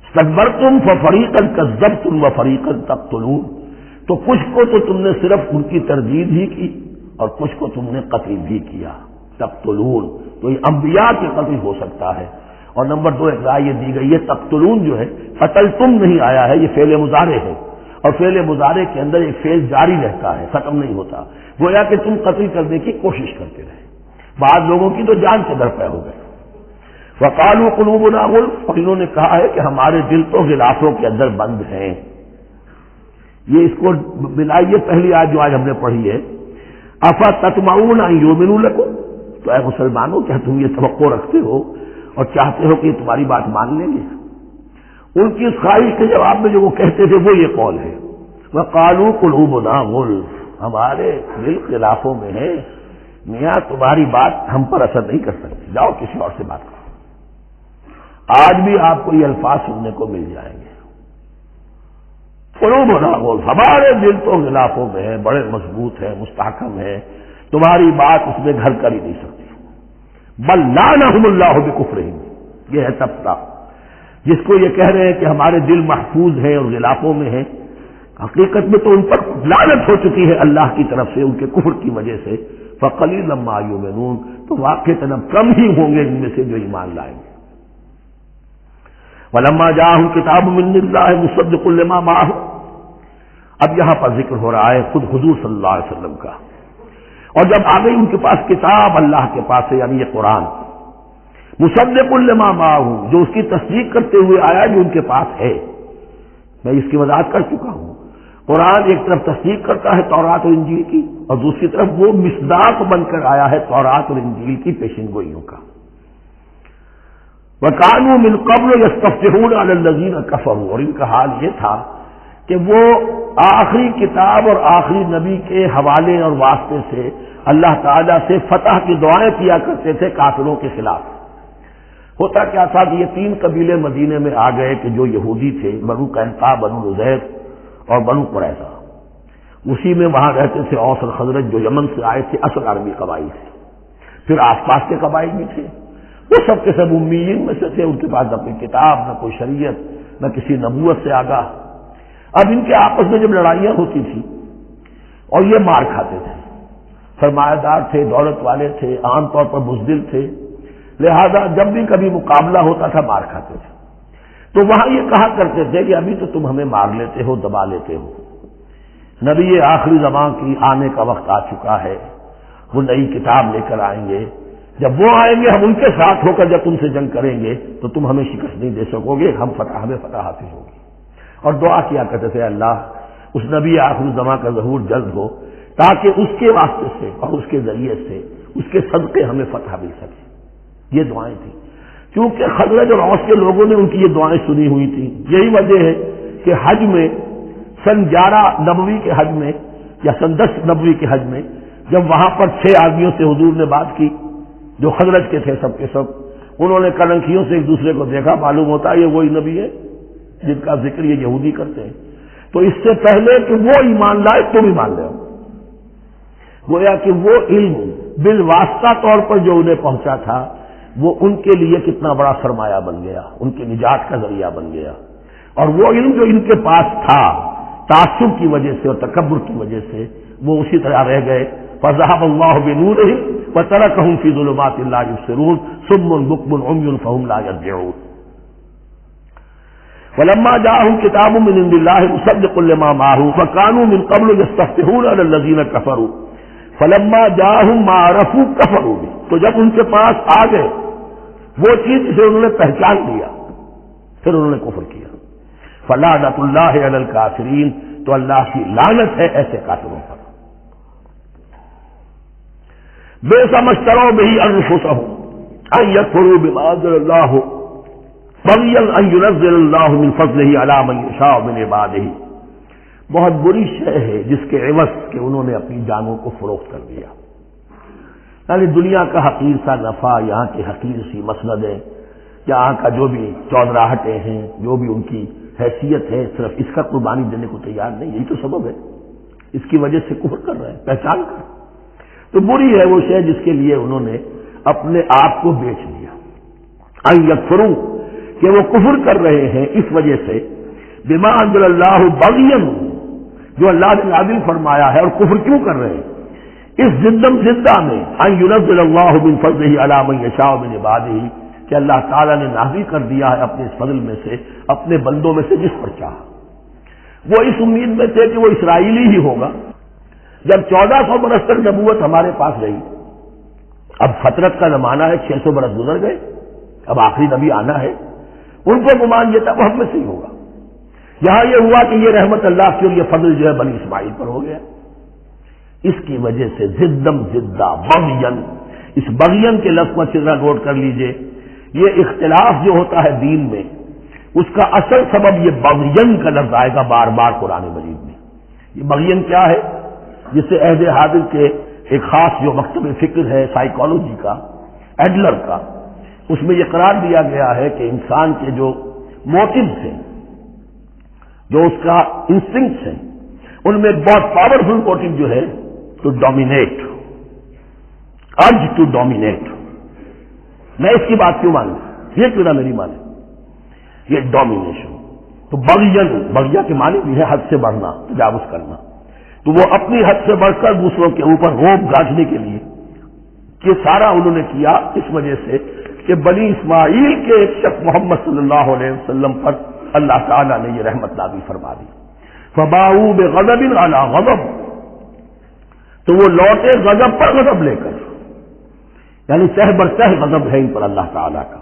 استکبرتم ففریقا کذبتم وفریقا تقتلون، تو کچھ کو تو تم نے صرف ان کی تردید ہی کی اور کچھ کو تم نے قتل بھی کیا، تقتلون، تو یہ انبیاء کے قتل ہو سکتا ہے۔ اور نمبر 2 ایک رائے یہ دی گئی ہے، تقتلون جو ہے قتلتم نہیں آیا ہے، یہ فعل مضارع ہے، اور فعل مضارع کے اندر ایک فعل جاری رہتا ہے، ختم نہیں ہوتا، گویا کہ تم قتل کرنے کی کوشش کرتے رہے۔ بعض لوگوں کی تو جان کے درپے ہو گئے۔ وقالوا قلوبنا غلف، اور انہوں نے کہا ہے کہ ہمارے دل تو غلافوں کے اندر بند ہیں۔ یہ اس کو ملائیے پہلی آیت جو آج ہم نے پڑھی ہے، افتطمعون ان یؤمنوا لکم، تو اے مسلمانوں کیا تم یہ توقع رکھتے ہو اور چاہتے ہو کہ یہ تمہاری بات مان لیں گے؟ ان کی اس خواہش کے جواب میں جو وہ کہتے تھے وہ یہ قول ہے، وقالوا قلوبنا غلف، ہمارے دل غلافوں میں ہے، میاں تمہاری بات ہم پر اثر نہیں کر سکتی، جاؤ کسی اور سے بات کرو۔ آج بھی آپ کو یہ الفاظ سننے کو مل جائیں گے، قلوبنا غلف، ہمارے دل تو غلافوں میں ہے، بڑے مضبوط ہے، مستحکم ہے، تمہاری بات اس میں گھر کر ہی نہیں سکتی۔ بل لعنہم اللہ بکفرہم، یہ ہے طبقہ جس کو یہ کہہ رہے ہیں کہ ہمارے دل محفوظ ہیں اور غلافوں میں ہیں، حقیقت میں تو ان پر لعنت ہو چکی ہے اللہ کی طرف سے ان کے کفر کی وجہ سے۔ فقلیلا ما یؤمنون، تو واقعتاً کم ہی ہوں گے ان میں سے جو ایمان لائیں گے۔ ولما جاءہم کتاب من اللہ مصدق لما معہم، اب یہاں پر ذکر ہو رہا ہے خود حضور صلی اللہ علیہ وسلم کا، اور جب آ گئی ان کے پاس کتاب اللہ کے پاس سے، یعنی یہ قرآن، مصدق لما معہم، جو اس کی تصدیق کرتے ہوئے آیا جو ان کے پاس ہے۔ میں اس کی وضاحت کر چکا ہوں، قرآن ایک طرف تصدیق کرتا ہے تورات اور انجیل کی، اور دوسری طرف وہ مصداق بن کر آیا ہے تورات اور انجیل کی پیشن گوئیوں کا۔ وَكَانُوا مِن قَبْلُ يَسْتَفْتِحُونَ عَلَى الَّذِينَ كَفَرُوا، اور ان کا حال یہ تھا کہ وہ آخری کتاب اور آخری نبی کے حوالے اور واسطے سے اللہ تعالیٰ سے فتح کی دعائیں کیا کرتے تھے کافروں کے خلاف۔ ہوتا کیا تھا کہ یہ 3 قبیلے مدینے میں آ گئے کہ جو یہودی تھے، بنو قینقاع، بنو نضیر اور بنو قریظہ، اسی میں وہاں رہتے تھے اوس اور خزرج جو یمن سے آئے تھے، اصل عربی قبائل تھے، پھر آس پاس کے قبائل بھی تھے، وہ سب کے سب امیین میں سے تھے، ان کے پاس نہ کوئی کتاب، نہ کوئی شریعت، نہ کسی نبوت سے آگاہ۔ اب ان کے آپس میں جب لڑائیاں ہوتی تھیں اور یہ مار کھاتے تھے، سرمایہ دار تھے، دولت والے تھے، عام طور پر بزدل تھے، لہذا جب بھی کبھی مقابلہ ہوتا تھا مار کھاتے تھے، تو وہاں یہ کہا کرتے تھے کہ ابھی تو تم ہمیں مار لیتے ہو، دبا لیتے ہو، نبی آخری زمان کی آنے کا وقت آ چکا ہے، وہ نئی کتاب لے کر آئیں گے، جب وہ آئیں گے ہم ان کے ساتھ ہو کر جب تم سے جنگ کریں گے تو تم ہمیں شکست نہیں دے سکو گے، ہمیں فتح حاصل ہوگی۔ اور دعا کیا کرتے تھے اللہ اس نبی آخر زمان کا ظہور جلد ہو تاکہ اس کے واسطے سے اور اس کے ذریعے سے اس کے صدقے ہمیں فتح مل سکے، یہ دعائیں تھیں۔ کیونکہ خزرج اور اوس کے لوگوں نے ان کی یہ دعائیں سنی ہوئی تھیں، یہی وجہ ہے کہ حج میں سن 11 نبوی کے حج میں یا سن 10 نبوی کے حج میں جب وہاں پر 6 آدمیوں سے حضور نے بات کی جو خزرج کے تھے سب کے سب، انہوں نے کلنکھیوں سے ایک دوسرے کو دیکھا، معلوم ہوتا ہے یہ وہی نبی ہے جن کا ذکر یہ یہودی کرتے ہیں۔ تو اس سے پہلے کہ وہ ایمان لائے تم ایمان لے، گویا کہ وہ علم بالواسطہ طور پر جو انہیں پہنچا تھا وہ ان کے لیے کتنا بڑا سرمایہ بن گیا، ان کے نجات کا ذریعہ بن گیا۔ اور وہ علم جو ان کے پاس تھا تعصب کی وجہ سے اور تکبر کی وجہ سے وہ اسی طرح رہ گئے۔ فَذَهَبَ اللَّهُ بِنُورِهِمْ وَتَرَكَهُمْ فِي ظُلُمَاتٍ لَا يُبْصِرُونَ صُمٌّ بُكْمٌ عُمْيٌ فَهُمْ لَا يَرْجِعُونَ۔ وَلَمَّا جَاءَهُمْ كِتَابٌ مِّنْ عِندِ اللَّهِ مُصَدِّقٌ لِّمَا مَعَهُمْ وَكَانُوا مِن قَبْلُ يَسْتَفْتِحُونَ عَلَى الَّذِينَ كَفَرُوا فَلَمَّا جَاءَهُم مَّا عَرَفُوا كَفَرُوا بِهِ، تو جب ان کے پاس آ گئے وہ چیز جسے انہوں نے پہچان لیا پھر انہوں نے کفر کیا۔ فَلَعْنَةُ اللَّهِ عَلَى الْكَافِرِينَ، تو اللہ کی لعنت ہے ایسے کافروں پر۔ بئس ما اشتروا به انفسهم ان يكفروا بما انزل الله بغيا ان ينزل الله من فضله على من يشاء من عباده، بہت بری شے ہے جس کے عوض کہ انہوں نے اپنی جانوں کو فروخت کر دیا۔ یعنی دنیا کا حقیر سا نفع، یہاں کی حقیر سی مسندیں، یہاں کا جو بھی چودراہٹیں ہیں، جو بھی ان کی حیثیت ہے، صرف اس کا قربانی دینے کو تیار نہیں، یہی تو سبب ہے، اس کی وجہ سے کفر کر رہے ہیں پہچان کر۔ تو بری ہے وہ شے جس کے لیے انہوں نے اپنے آپ کو بیچ دیا۔ ان یکفروا، کہ وہ کفر کر رہے ہیں اس وجہ سے بما انزل اللہ بغیا، جو اللہ نے نازل فرمایا ہے، اور کفر کیوں کر رہے ہیں اس زدہ میں ان ينزل اللہ من فضلہ علی من یشاء من عبادہ، کہ اللہ تعالیٰ نے نازل کر دیا ہے اپنے اس فضل میں سے اپنے بندوں میں سے جس پر چاہا۔ وہ اس امید میں تھے کہ وہ اسرائیلی ہی ہوگا۔ جب 1400 برس تک نبوت ہمارے پاس رہی، اب فترت کا زمانہ ہے، 600 برس گزر گئے، اب آخری نبی آنا ہے، ان کو گمان یہ تھا وہ ہم میں سے ہی ہوگا۔ یہاں یہ ہوا کہ یہ رحمت اللہ کی اور یہ فضل جو ہے بنی اسماعیل پر ہو گیا۔ اس کی وجہ سے زدم زدہ بغین، اس بغین کے لفظ کو اچھی طرح نوٹ کر لیجئے، یہ اختلاف جو ہوتا ہے دین میں اس کا اصل سبب یہ بغین کا لفظ آئے گا بار بار قرآن مجید میں۔ یہ بغین کیا ہے؟ جسے عہد حاضر کے ایک خاص جو مکتب فکر ہے سائیکالوجی کا، ایڈلر کا، اس میں یہ قرار دیا گیا ہے کہ انسان کے جو موٹیوز ہیں، جو اس کا انسٹنکٹس ہیں، ان میں بہت پاورفل موٹیو جو ہے to dominate, urge to dominate. میں اس کی بات کیوں مانوں، یہ کیوں نہ میری مانے، یہ ڈومینیشن۔ تو بغیا کے معنی بھی ہے حد سے بڑھنا، تجاوز کرنا۔ تو وہ اپنی حد سے بڑھ کر دوسروں کے اوپر روب گاجنے کے لیے یہ سارا انہوں نے کیا، اس وجہ سے کہ بنی اسماعیل کے ایک شخص محمد صلی اللہ علیہ وسلم پر اللہ تعالیٰ نے یہ رحمت نازل فرما دی۔ فباؤوا بغضب علی غضب، تو وہ لوٹے غضب پر غضب لے کر، یعنی تہ برتہ غضب ہے ان پر اللہ تعالیٰ کا۔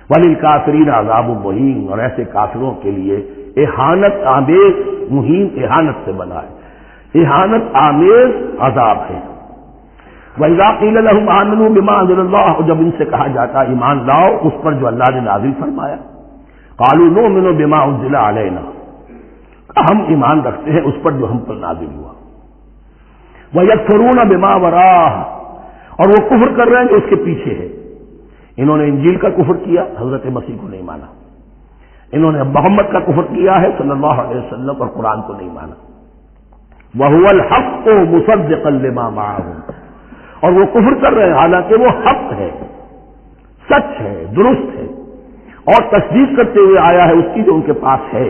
وللکافرین عذاب مہین، اور ایسے کافروں کے لیے اہانت آمیز، مہین اہانت سے بنا ہے، اہانت آمیز عذاب ہے۔ وَإِذَا قِيلَ لَهُمْ آمِنُوا بِمَا أَنزَلَ اللَّهُ، جب ان سے کہا جاتا ایمان لاؤ اس پر جو اللہ نے نازل فرمایا، قَالُوا نُؤْمِنُ بِمَا أُنزِلَ عَلَيْنَا، ہم ایمان رکھتے ہیں اس پر جو ہم پر نازل ہوا۔ وَيَكْفُرُونَ بِمَا وَرَاءَهُ، اور وہ کفر کر رہے ہیں جو اس کے پیچھے ہے۔ انہوں نے انجیل کا کفر کیا، حضرت مسیح کو نہیں مانا۔ انہوں نے محمد کا کفر کیا ہے صلی اللہ علیہ وسلم، اور قرآن کو نہیں مانا۔ وَهُوَ الْحَقُّ مُصَدِّقًا لِمَا مَعَهُمْ، اور وہ کفر کر رہے ہیں حالانکہ وہ حق ہے، سچ ہے، درست ہے، اور تصدیق کرتے ہوئے آیا ہے اس کی جو ان کے پاس ہے۔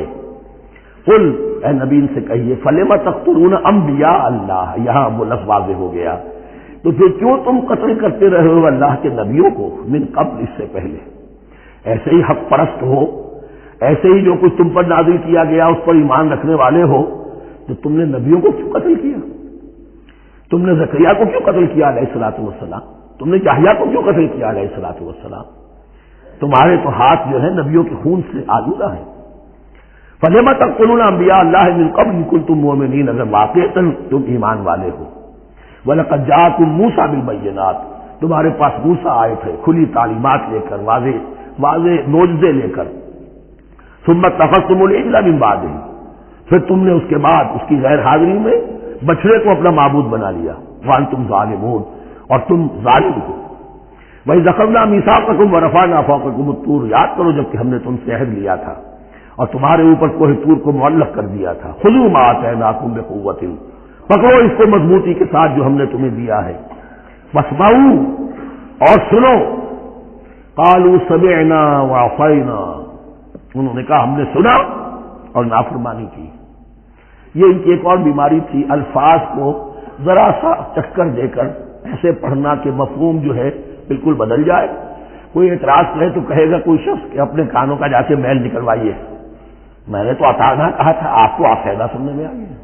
قل، اے نبی ان سے کہیے، فَلِمَ تَقْتُلُونَ أَنبِيَاءَ اللَّهِ، یہاں وہ لفظ واضح ہو گیا، تو پھر کیوں تم قتل کرتے رہے ہو اللہ کے نبیوں کو، من قبل، اس سے پہلے۔ ایسے ہی حق پرست ہو، ایسے ہی جو کچھ تم پر نازل کیا گیا اس پر ایمان رکھنے والے ہو، تو تم نے نبیوں کو کیوں قتل کیا؟ تم نے زکریا کو کیوں قتل کیا علیہ الصلوۃ والسلام؟ تم نے یحییٰ کو کیوں قتل کیا علیہ الصلوۃ والسلام؟ تمہارے تو ہاتھ جو ہے نبیوں کے خون سے آلودہ ہے۔ فَلِمَ تَقْتُلُونَ أَنبِيَاءَ اللَّهِ مِن قَبْلِ إِن كُنتُم مُّؤْمِنِينَ، اگر واقعتاً تم ایمان والے ہو۔ وَلَقَدْ جَاءَكُم مُوسَىٰ بِالْبَيِّنَاتِ، تمہارے پاس موسیٰ آئے تھے کھلی تعلیمات لے کر، واضح معجزے لے کر۔ ثُمَّ اتَّخَذْتُمُ الْعِجْلَ مِن بَعْدِهِ، پھر تم نے اس کے بعد اس کی غیر حاضری میں بچڑے کو اپنا معبود بنا لیا، وانتم ظالمون، اور تم ظالم ہو۔ وَإِذْ أَخَذْنَا مِيثَاقَكُمْ وَرَفَعْنَا فَوْقَكُمُ الطُّورَ، یاد کرو جب کہ ہم نے تم سے عہد لیا تھا اور تمہارے اوپر کوہ طور کو معلق کر دیا تھا۔ خُذُوا مَا آتَيْنَاكُمْ بِقُوَّةٍ، پکڑو اس کو مضبوطی کے ساتھ جو ہم نے تمہیں دیا ہے۔ وَاسْمَعُوا، اور سنو۔ قَالُوا سَمِعْنَا وَعَصَيْنَا، انہوں نے کہا ہم نے سنا اور نافرمانی کی۔ یہ ان کی ایک اور بیماری تھی، الفاظ کو ذرا سا چکر دے کر ایسے پڑھنا کہ مفہوم جو ہے بالکل بدل جائے۔ کوئی اعتراض کرے تو کہے گا کوئی شخص کہ اپنے کانوں کا جا کے میل نکلوائیے، میں نے تو اطعنا کہا تھا، آپ کو آفیدہ سننے میں آئی ہے۔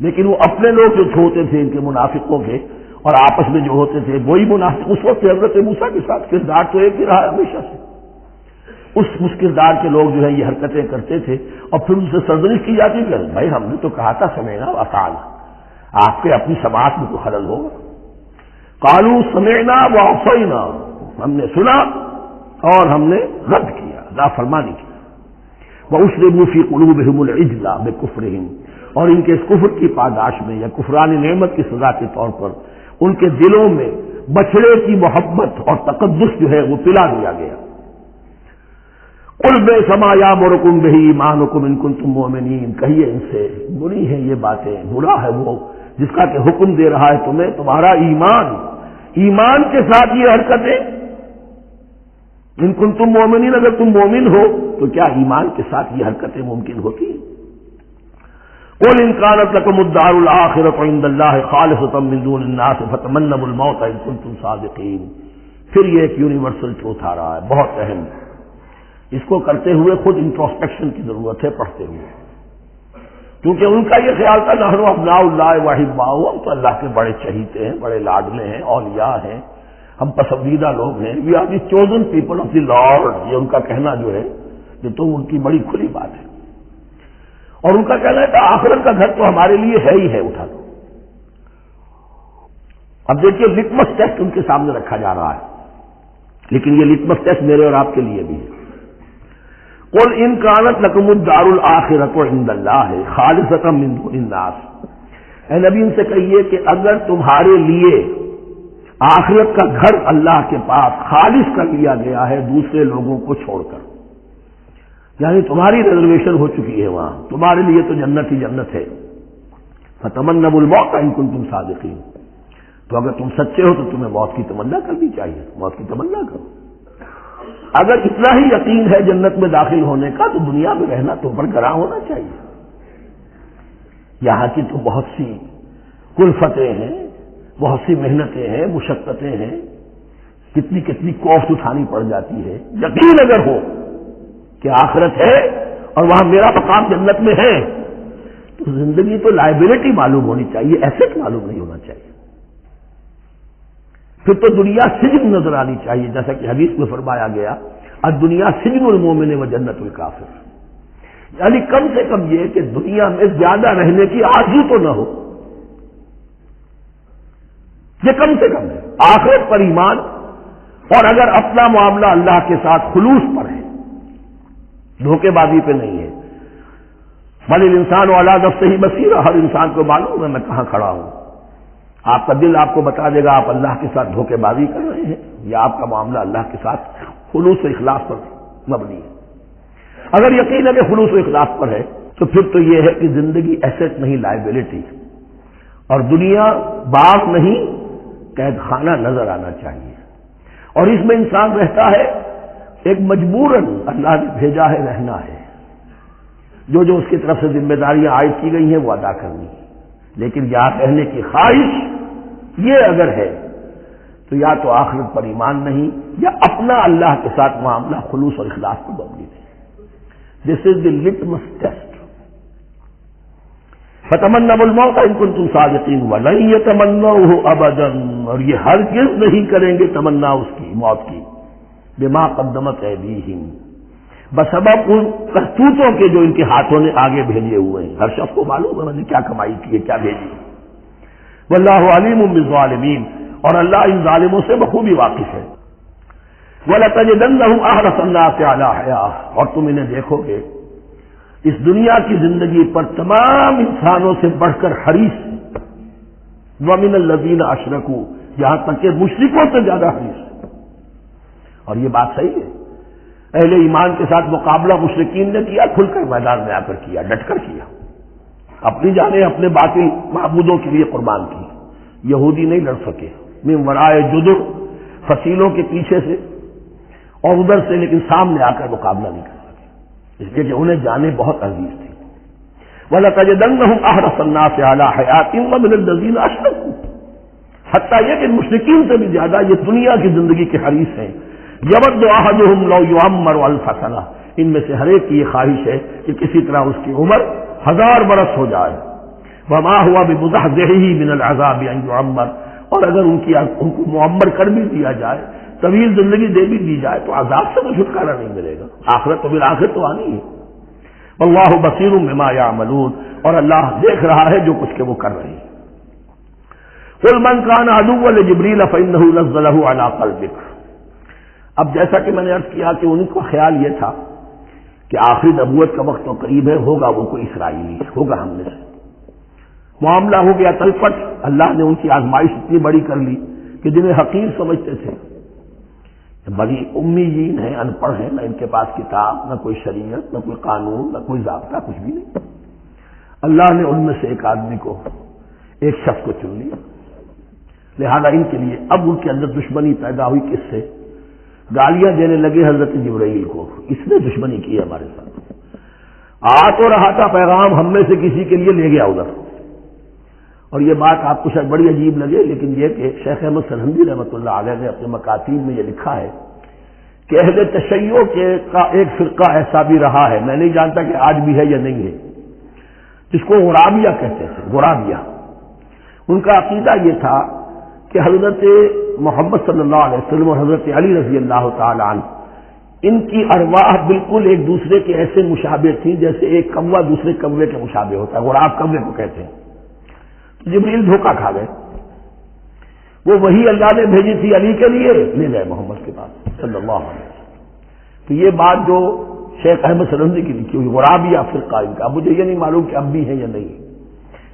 لیکن وہ اپنے لوگ جو ہوتے تھے ان کے منافقوں کے، اور آپس میں جو ہوتے تھے وہی منافق اس وقت حضرت موسیٰ کے ساتھ کردار تو ایک ہی رہا ہمیشہ سے۔ اس کردار کے لوگ جو ہے یہ حرکتیں کرتے تھے اور پھر ان سے سرزنش کی جاتی کہ بھائی ہم نے تو کہا تھا سمعنا وأطعنا، آپ کے اپنی سماعت میں تو خلل ہوگا۔ قالوا سمعنا وعصینا، ہم نے سنا اور ہم نے رد کیا، نافرمانی کی۔ وَأُشْرِبُوا فِي قُلُوبِهِمُ الْعِجْلَ بِكُفْرِهِمْ، اور ان کے اس کفر کی پاداش میں یا کفران نعمت کی سزا کے طور پر ان کے دلوں میں بچڑے کی محبت اور تقدس جو ہے وہ پلا دیا گیا۔ قُلْ بِئْسَ مَا يَأْمُرُكُم بِهِ إِيمَانُكُمْ إِن كُنتُم مُّؤْمِنِينَ، کہیے ان سے بری ہیں یہ باتیں، برا ہے وہ جس کا کہ حکم دے رہا ہے تمہیں تمہارا ایمان کے ساتھ یہ حرکتیں۔ ان کنتم مؤمنین، اگر تم مومن ہو تو کیا ایمان کے ساتھ یہ حرکتیں ممکن ہوتی ہیں؟ قُلْ إِن كَانَتْ لَكُمُ الدَّارُ الْآخِرَةُ عِندَ اللَّهِ خَالِصَةً مِّن دُونِ النَّاسِ فَتَمَنَّوُا الْمَوْتَ إِن كُنتُمْ صَادِقِينَ۔ پھر یہ ایک یونیورسل ٹروتھ آ رہا ہے، بہت اہم، اس کو کرتے ہوئے خود انٹروسپیکشن کی ضرورت ہے پڑھتے ہوئے، کیونکہ ان کا یہ خیال تھا نحن ابناء اللہ وحباؤہ، ہم تو اللہ کے بڑے چہیتے ہیں، بڑے لاڈلے ہیں، اولیاء ہیں، ہم پسندیدہ لوگ ہیں، we are the chosen people of the lord, یہ ان کا کہنا جو ہے یہ تو ان کی بڑی کھلی بات ہے۔ اور ان کا کہنا ہے کہ آخرت کا گھر تو ہمارے لیے ہے ہی ہے، اٹھا لو۔ اب دیکھیے لٹمس ٹیسٹ ان کے سامنے رکھا جا رہا ہے، لیکن یہ لٹمس ٹیسٹ میرے اور آپ کے لیے بھی ہے۔ قُلْ إِن كَانَتْ لَكُمُ الدَّارُ الْآخِرَةُ عِندَ اللَّهِ خَالِصَةً مِّن دُونِ النَّاسِ، اے نبی ان سے کہیے کہ اگر تمہارے لیے آخرت کا گھر اللہ کے پاس خالص کر لیا گیا ہے دوسرے لوگوں کو چھوڑ کر، یعنی تمہاری ریزرویشن ہو چکی ہے وہاں، تمہارے لیے تو جنت ہی جنت ہے، فَتَمَنَّوُا الْمَوْتَ إِن كُنتُمْ صَادِقِينَ، تو اگر تم سچے ہو تو تمہیں موت کی تمنا کرنی چاہیے، موت کی تمنا کرو۔ اگر اتنا ہی یقین ہے جنت میں داخل ہونے کا تو دنیا میں رہنا تو برقرار ہونا چاہیے۔ یہاں کی تو بہت سی کلفتیں ہیں، بہت سی محنتیں ہیں، مشقتیں ہیں، کتنی کتنی کوفت اٹھانی پڑ جاتی ہے۔ یقین اگر ہو کہ آخرت ہے اور وہاں میرا مقام جنت میں ہے تو زندگی تو لائبلٹی معلوم ہونی چاہیے، ایسٹ معلوم نہیں ہونا چاہیے۔ پھر تو دنیا سجن نظر آنی چاہیے، جیسا کہ حدیث میں فرمایا گیا الدنیا سجن المومن و جنت الکافر، یعنی کم سے کم یہ کہ دنیا میں زیادہ رہنے کی آرزو تو نہ ہو، یہ کم سے کم ہے۔ آخرت پر ایمان، اور اگر اپنا معاملہ اللہ کے ساتھ خلوص پر ہے، دھوکے بازی پہ نہیں ہے۔ بل الانسان علی نفسہ بصیرہ، ہر انسان کو معلوم ہے میں کہاں کھڑا ہوں، آپ کا دل آپ کو بتا دے گا آپ اللہ کے ساتھ دھوکے بازی کر رہے ہیں یا آپ کا معاملہ اللہ کے ساتھ خلوص و اخلاص پر مبنی ہے۔ اگر یقین ہے کہ خلوص و اخلاص پر ہے تو پھر تو یہ ہے کہ زندگی ایسٹ نہیں لائبلٹی، اور دنیا باغ نہیں قید خانہ نظر آنا چاہیے، اور اس میں انسان رہتا ہے ایک مجبوراً اللہ نے بھیجا ہے رہنا ہے، جو اس کی طرف سے ذمہ داریاں عائد کی گئی ہیں وہ ادا کرنی ہے، لیکن یہاں رہنے کی خواہش یہ اگر ہے تو یا تو آخرت پر ایمان نہیں یا اپنا اللہ کے ساتھ معاملہ خلوص اور اخلاص پر مبنی نہیں۔ دس از دی لٹمس ٹیسٹ۔ فَتَمَنَّوُا الْمَوْتَ إِن كُنتُمْ صَادِقِينَ وَلَن يَتَمَنَّوْهُ أَبَدًا، اور یہ ہرگز نہیں کریں گے تمنا اس کی موت کی، بِمَا قَدَّمَتْ أَيْدِيهِمْ، بسبب ان کرتوتوں کے جو ان کے ہاتھوں نے آگے بھیجے ہوئے ہیں۔ ہر شخص کو معلوم ہے میں نے کیا کمائی کی ہے، کیا بھیجی ہے۔ واللہ علیم بالظالمین، اور اللہ ان ظالموں سے بخوبی واقف ہے۔ وَلَتَجِدَنَّهُمْ أَحْرَصَ النَّاسِ عَلَىٰ حَيَاةٍ، اور تم انہیں دیکھو گے اس دنیا کی زندگی پر تمام انسانوں سے بڑھ کر حریص وَمِنَ الَّذِينَ أَشْرَكُوا، یہاں تک کہ مشرکوں سے زیادہ حریص ہے۔ اور یہ بات صحیح ہے، اہل ایمان کے ساتھ مقابلہ مشرکین نے کیا، کھل کر میدان میں آ کر کیا، ڈٹ کر کیا، اپنی جانیں اپنے باطل معبودوں کے لیے قربان کی۔ یہودی نہیں لڑ سکے، من ورائے جدر، فصیلوں کے پیچھے سے اور ادھر سے، لیکن سامنے آ کر مقابلہ نہیں کر سکے، اس لیے کہ انہیں جانیں بہت عزیز تھی۔ وَلَتَجِدَنَّهُمْ أَحْرَصَ النَّاسِ عَلَىٰ حَيَاةٍ وَمِنَ الَّذِينَ أَشْرَكُوا، حتیٰ یہ کہ مشرکین سے بھی زیادہ یہ دنیا کی زندگی کے حریص ہیں۔ يَوَدُّ أَحَدُهُمْ لَوْ يُعَمَّرُ أَلْفَ سَنَةٍ، ان میں سے ہر ایک کی یہ خواہش ہے کہ کسی طرح اس کی عمر 1000 برس ہو جائے۔ وَمَا هُوَ بِمُزَحْزِحِهِ مِنَ الْعَذَابِ أَن يُعَمَّرَ، اور اگر ان کو معمر کر بھی دیا جائے، طویل زندگی دے بھی دی جائے، تو عذاب سے تو چھٹکارا نہیں ملے گا، آخرت تو بالآخر تو آنی ہے۔ واللہ بصیر بما یعملون، اور اللہ دیکھ رہا ہے جو کچھ کہ وہ کر رہے ہیں۔ قل من کان عدوا لجبریل فإنه نزله على قلبك، اب جیسا کہ میں نے عرض کیا کہ ان کا خیال یہ تھا کہ آخری نبوت کا وقت تو قریب ہے، ہوگا وہ کوئی اسرائیلی ہوگا ہم میں سے، معاملہ ہو گیا تلپٹ، اللہ نے ان کی آزمائش اتنی بڑی کر لی کہ جنہیں حقیر سمجھتے تھے، بڑی امیین ہیں، ان پڑھ ہیں، نہ ان کے پاس کتاب، نہ کوئی شریعت، نہ کوئی قانون، نہ کوئی ضابطہ، کچھ بھی نہیں۔ اللہ نے ان میں سے ایک آدمی کو، ایک شخص کو چن لیا، لہذا ان کے لیے اب ان کے اندر دشمنی پیدا ہوئی، کس سے؟ گالیاں دینے لگے حضرت جبرائیل کو، اس نے دشمنی کی ہمارے ساتھ، آ تو رہا تھا پیغام ہم میں سے کسی کے لیے، لے گیا ادھر۔ اور یہ بات آپ کو شاید بڑی عجیب لگے، لیکن یہ کہ شیخ احمد سرہندی رحمۃ اللہ علیہ نے اپنے مکاتیب میں یہ لکھا ہے کہ اہل تشیع کا ایک فرقہ ایسا بھی رہا ہے، میں نہیں جانتا کہ آج بھی ہے یا نہیں ہے، جس کو غرابیہ کہتے تھے، غرابیہ۔ ان کا عقیدہ یہ تھا کہ حضرت محمد صلی اللہ علیہ وسلم اور حضرت علی رضی اللہ تعالی عنہ، ان کی ارواح بالکل ایک دوسرے کے ایسے مشابہ تھیں جیسے ایک کوا دوسرے کوے کے مشابہ ہوتا ہے، غراب کوے کو کہتے ہیں۔ جبریل دھوکہ کھا گئے، وہ وہی اللہ نے بھیجی تھی علی کے لیے، لے گئے محمد کے پاس صلی اللہ علیہ وسلم۔ تو یہ بات جو شیخ احمد سرہندی کی لکھی ہوئی غرابیہ فرقہ ان کا، مجھے یہ نہیں معلوم کہ اب بھی ہے یا نہیں،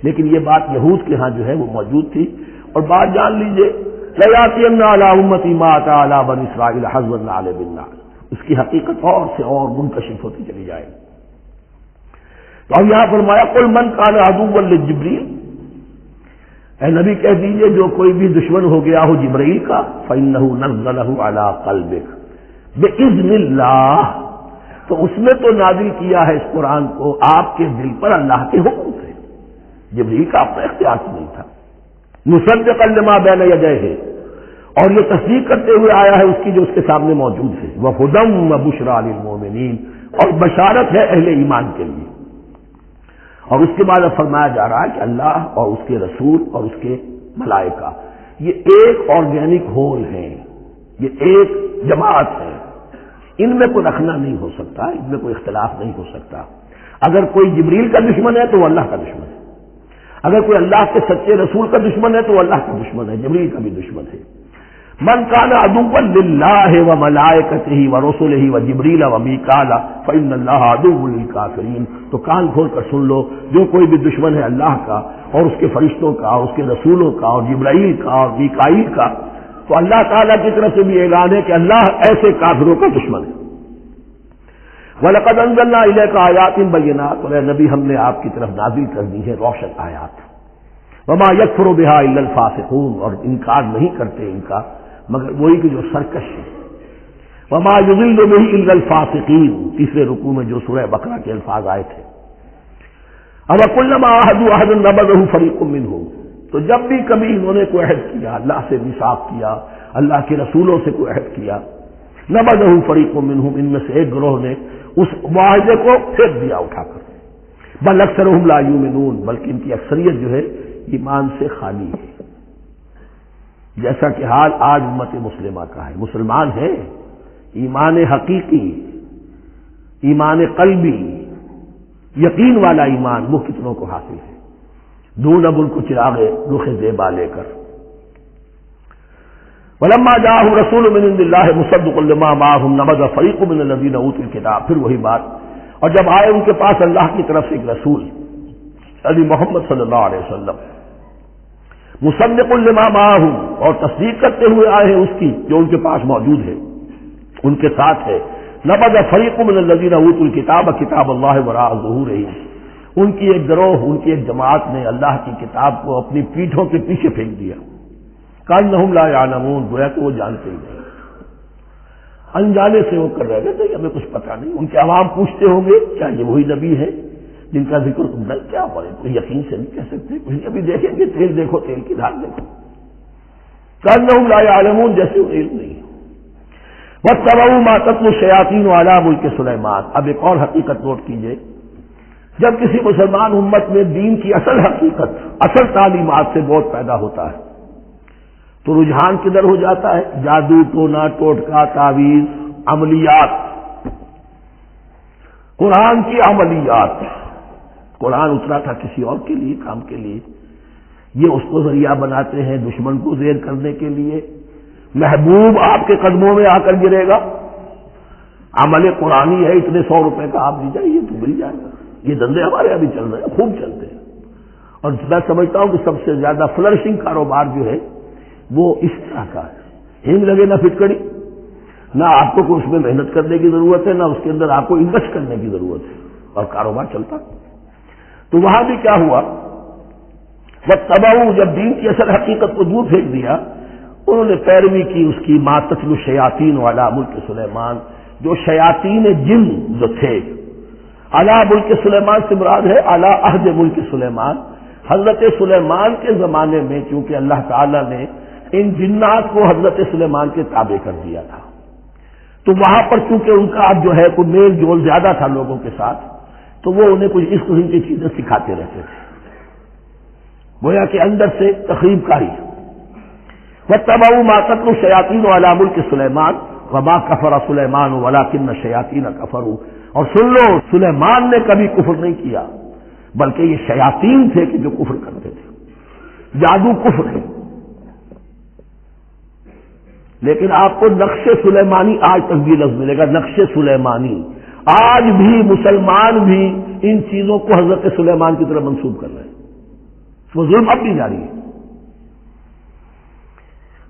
لیکن یہ بات یہود کے ہاں جو ہے وہ موجود تھی۔ اور بات جان لیجئے، لَيَأْتِيَنَّ عَلَىٰ أُمَّتِي مَا أَتَىٰ عَلَىٰ بَنِي إِسْرَائِيلَ حَظْوَ النَّعْلِ بِالنَّعْلِ، اس کی حقیقت اور سے اور منکشف ہوتی چلی جائے گی۔ تو اب یہاں فرمایا قُلْ مَنْ كَانَ عَدُوًّا لِجِبْرِيلَ، اے نبی کہہ دیجئے جو کوئی بھی دشمن ہو گیا ہو جبرائیل کا، فَإِنَّهُ نَزَّلَهُ عَلَىٰ قَلْبِكَ بِإِذْنِ اللَّهِ، تو اس نے تو نازل کیا ہے اس قرآن کو آپ کے دل پر اللہ کے حکم سے، جبرائیل کا اپنا اختیار سے نہیں تھا۔ مُصَدِّقًا لِمَا بَيْنَ يَدَيْهِ، اور یہ تصدیق کرتے ہوئے آیا ہے اس کی جو اس کے سامنے موجود ہے، وَهُدًى وَبُشْرَىٰ لِلْمُؤْمِنِينَ، اور بشارت ہے اہل ایمان کے لیے۔ اور اس کے بعد اب فرمایا جا رہا ہے کہ اللہ اور اس کے رسول اور اس کے ملائکہ یہ ایک آرگینک ہول ہیں، یہ ایک جماعت ہے، ان میں کوئی رکھنا نہیں ہو سکتا، ان میں کوئی اختلاف نہیں ہو سکتا۔ اگر کوئی جبریل کا دشمن ہے تو وہ اللہ کا دشمن ہے، اگر کوئی اللہ کے سچے رسول کا دشمن ہے تو وہ اللہ کا دشمن ہے، جبریل کا بھی دشمن ہے۔ من کان عدوا للہ وملائکتہ ورسلہ وجبریل ومیکال فإن اللہ عدو للکافرین، تو کان کھول کر سن لو، جو کوئی بھی دشمن ہے اللہ کا اور اس کے فرشتوں کا اور اس کے رسولوں کا اور جبرائیل کا اور میکائیل کا، تو اللہ تعالیٰ کی طرف سے بھی اعلان ہے کہ اللہ ایسے کافروں کا دشمن ہے۔ وَلَقَدْ أَنزَلْنَا إِلَيْكَ آيَاتٍ بَيِّنَاتٍ، اور اے نبی ہم نے آپ کی طرف نازل کر دی ہے روشن آیات۔ وَمَا يَكْفُرُ بِهَا إِلَّا الْفَاسِقُونَ، اور انکار نہیں کرتے ان کا مگر وہی کہ جو سرکش ہے۔ وَمَا يُضِلُّ بِهِ إِلَّا الْفَاسِقِينَ، تیسرے رکوع میں جو سورہ بقرہ کے الفاظ آئے تھے۔ أَوَكُلَّمَا عَاهَدُوا عَهْدًا نَبَذَهُ فَرِيقٌ مِّنْهُمْ، تو جب بھی کبھی انہوں نے کوئی عہد کیا، اللہ سے میثاق کیا، اللہ کے رسولوں سے کوئی عہد کیا، نَبَذَهُ فَرِيقٌ مِّنْهُمْ، ان میں سے ایک گروہ نے اس معاہدے کو پھینک دیا اٹھا کر۔ بل اکثرهم لا یؤمنون، بلکہ ان کی اکثریت جو ہے ایمان سے خالی ہے، جیسا کہ حال آج امت مسلمہ کا ہے۔ مسلمان ہیں، ایمان حقیقی، ایمان قلبی، یقین والا ایمان وہ کتنوں کو حاصل ہے؟ دون اب ان کو چراغ رخ زیبا لے کر۔ وَلَمَّا جَاءَهُمْ رَسُولٌ مِّنْ عِندِ اللَّهِ مُصَدِّقٌ لِّمَا مَعَهُمْ نَبَذَ فَرِيقٌ مِّنَ الَّذِينَ أُوتُوا الْكِتَابَ، پھر وہی بات، اور جب آئے ان کے پاس اللہ کی طرف سے ایک رسول، نبی محمد صلی اللہ علیہ وسلم، مصدق لما معہم، اور تصدیق کرتے ہوئے آئے ہیں اس کی جو ان کے پاس موجود ہے، ان کے ساتھ ہے۔ نبذ فریق من الذین اوتوا الکتاب کتاب اللہ وراء ظہورہم، ان کی ایک گروہ، ان کی ایک جماعت نے اللہ کی کتاب کو اپنی پیٹھوں کے پیچھے پھینک دیا، کأنہم لا یعلمون، گویا کہ وہ جانتے ہی نہیں، انجانے سے وہ کر رہے تھے، ہمیں کچھ پتہ نہیں۔ ان کے عوام پوچھتے ہوں گے کیا یہ وہی نبی ہے جن کا ذکر تم نے کیا پڑے؟ کوئی یقین سے نہیں کہہ سکتے، کچھ ابھی دیکھیں گے، تیل دیکھو، تیل کی دھار دیکھو، کأنہم لا یعلمون، جیسے وہ علم نہیں۔ واتبعوا ما تتلو الشیاطین علی ملک سلیمان، اب ایک اور حقیقت نوٹ کیجئے، جب کسی مسلمان امت میں دین کی اصل حقیقت، اصل تعلیمات سے بہت پیدا ہوتا ہے تو رجحان کدھر ہو جاتا ہے؟ جادو، ٹونا، ٹوٹکا، تعویذ، عملیات، قرآن کی عملیات۔ قرآن اترا تھا کسی اور کے لیے، کام کے لیے، یہ اس کو ذریعہ بناتے ہیں دشمن کو زیر کرنے کے لیے۔ محبوب آپ کے قدموں میں آ کر گرے گا، عمل قرآنی ہے، اتنے 100 روپے کا آپ دیجائے، یہ تو مل جائے گا۔ یہ دندے ہمارے ابھی چل رہے ہیں، خوب چلتے ہیں، اور میں سمجھتا ہوں کہ سب سے زیادہ فلرشنگ کاروبار جو ہے وہ اس طرح کا ہے۔ ہنگ لگے نہ پھٹکڑی، نہ آپ کو کوئی اس میں محنت کرنے کی ضرورت ہے، نہ اس کے اندر آپ کو انویسٹ کرنے کی ضرورت ہے، اور کاروبار چلتا۔ تو وہاں بھی کیا ہوا، واتبعوا، جب دین کی اصل حقیقت کو دور پھینک دیا، انہوں نے پیروی کی اس کی ما تتلو الشیاطین علی ملک سلیمان، جو شیاطین جن جو تھے، علی ملک سلیمان سے مراد ہے علی عہد ملک سلیمان، حضرت سلیمان کے زمانے میں، کیونکہ اللہ تعالی نے ان جنات کو حضرت سلیمان کے تابع کر دیا تھا، تو وہاں پر چونکہ ان کا اب جو ہے کوئی میل جول زیادہ تھا لوگوں کے ساتھ، تو وہ انہیں کچھ اس قسم کی چیزیں سکھاتے رہتے تھے، گویا کہ اندر سے تخریب کاری۔ واتبعوا ما تتلو الشیاطین علی ملک سلیمان وما کفر سلیمان ولکن الشیاطین کفروا، اور سن لو، سلیمان نے کبھی کفر نہیں کیا، بلکہ یہ شیاطین تھے کہ جو کفر کرتے تھے۔ جادو کفر ہے، لیکن آپ کو نقش سلیمانی آج تک بھی لفظ ملے گا، نقش سلیمانی۔ آج بھی مسلمان بھی ان چیزوں کو حضرت سلیمان کی طرف منسوب کر رہے ہیں، وہ ظلم اب بھی جاری ہے۔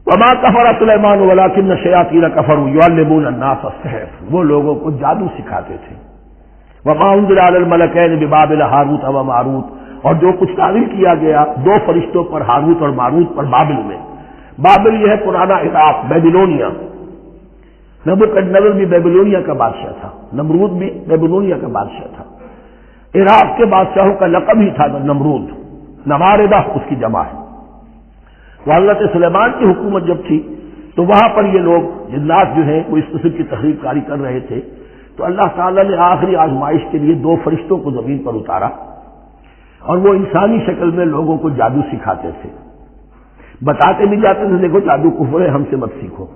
وما کفر سلیمان ولکن الشیاطین کفروا یعلمون الناس السحر، وہ لوگوں کو جادو سکھاتے تھے۔ وما انزل علی الملکین ببابل ہاروت و ماروت، اور جو کچھ نازل کیا گیا 2 فرشتوں پر، ہاروت اور ماروت پر، بابل میں۔ بابل یہ ہے پرانا عراق، بیبیلونیا۔ نبوکدنضر بھی بیبیلونیا کا بادشاہ تھا، نمرود بھی بیبیلونیا کا بادشاہ تھا۔ عراق کے بادشاہوں کا لقب ہی تھا نمرود، نماردہ اس کی جمع ہے۔ تو حضرت سلیمان کی حکومت جب تھی تو وہاں پر یہ لوگ جنات جو ہیں وہ اس قسم کی تخریب کاری کر رہے تھے، تو اللہ تعالیٰ نے آخری آزمائش کے لیے 2 فرشتوں کو زمین پر اتارا، اور وہ انسانی شکل میں لوگوں کو جادو سکھاتے تھے، بتاتے بھی جاتے تھے دیکھو جادو کفر ہے، ہم سے مت سیکھو،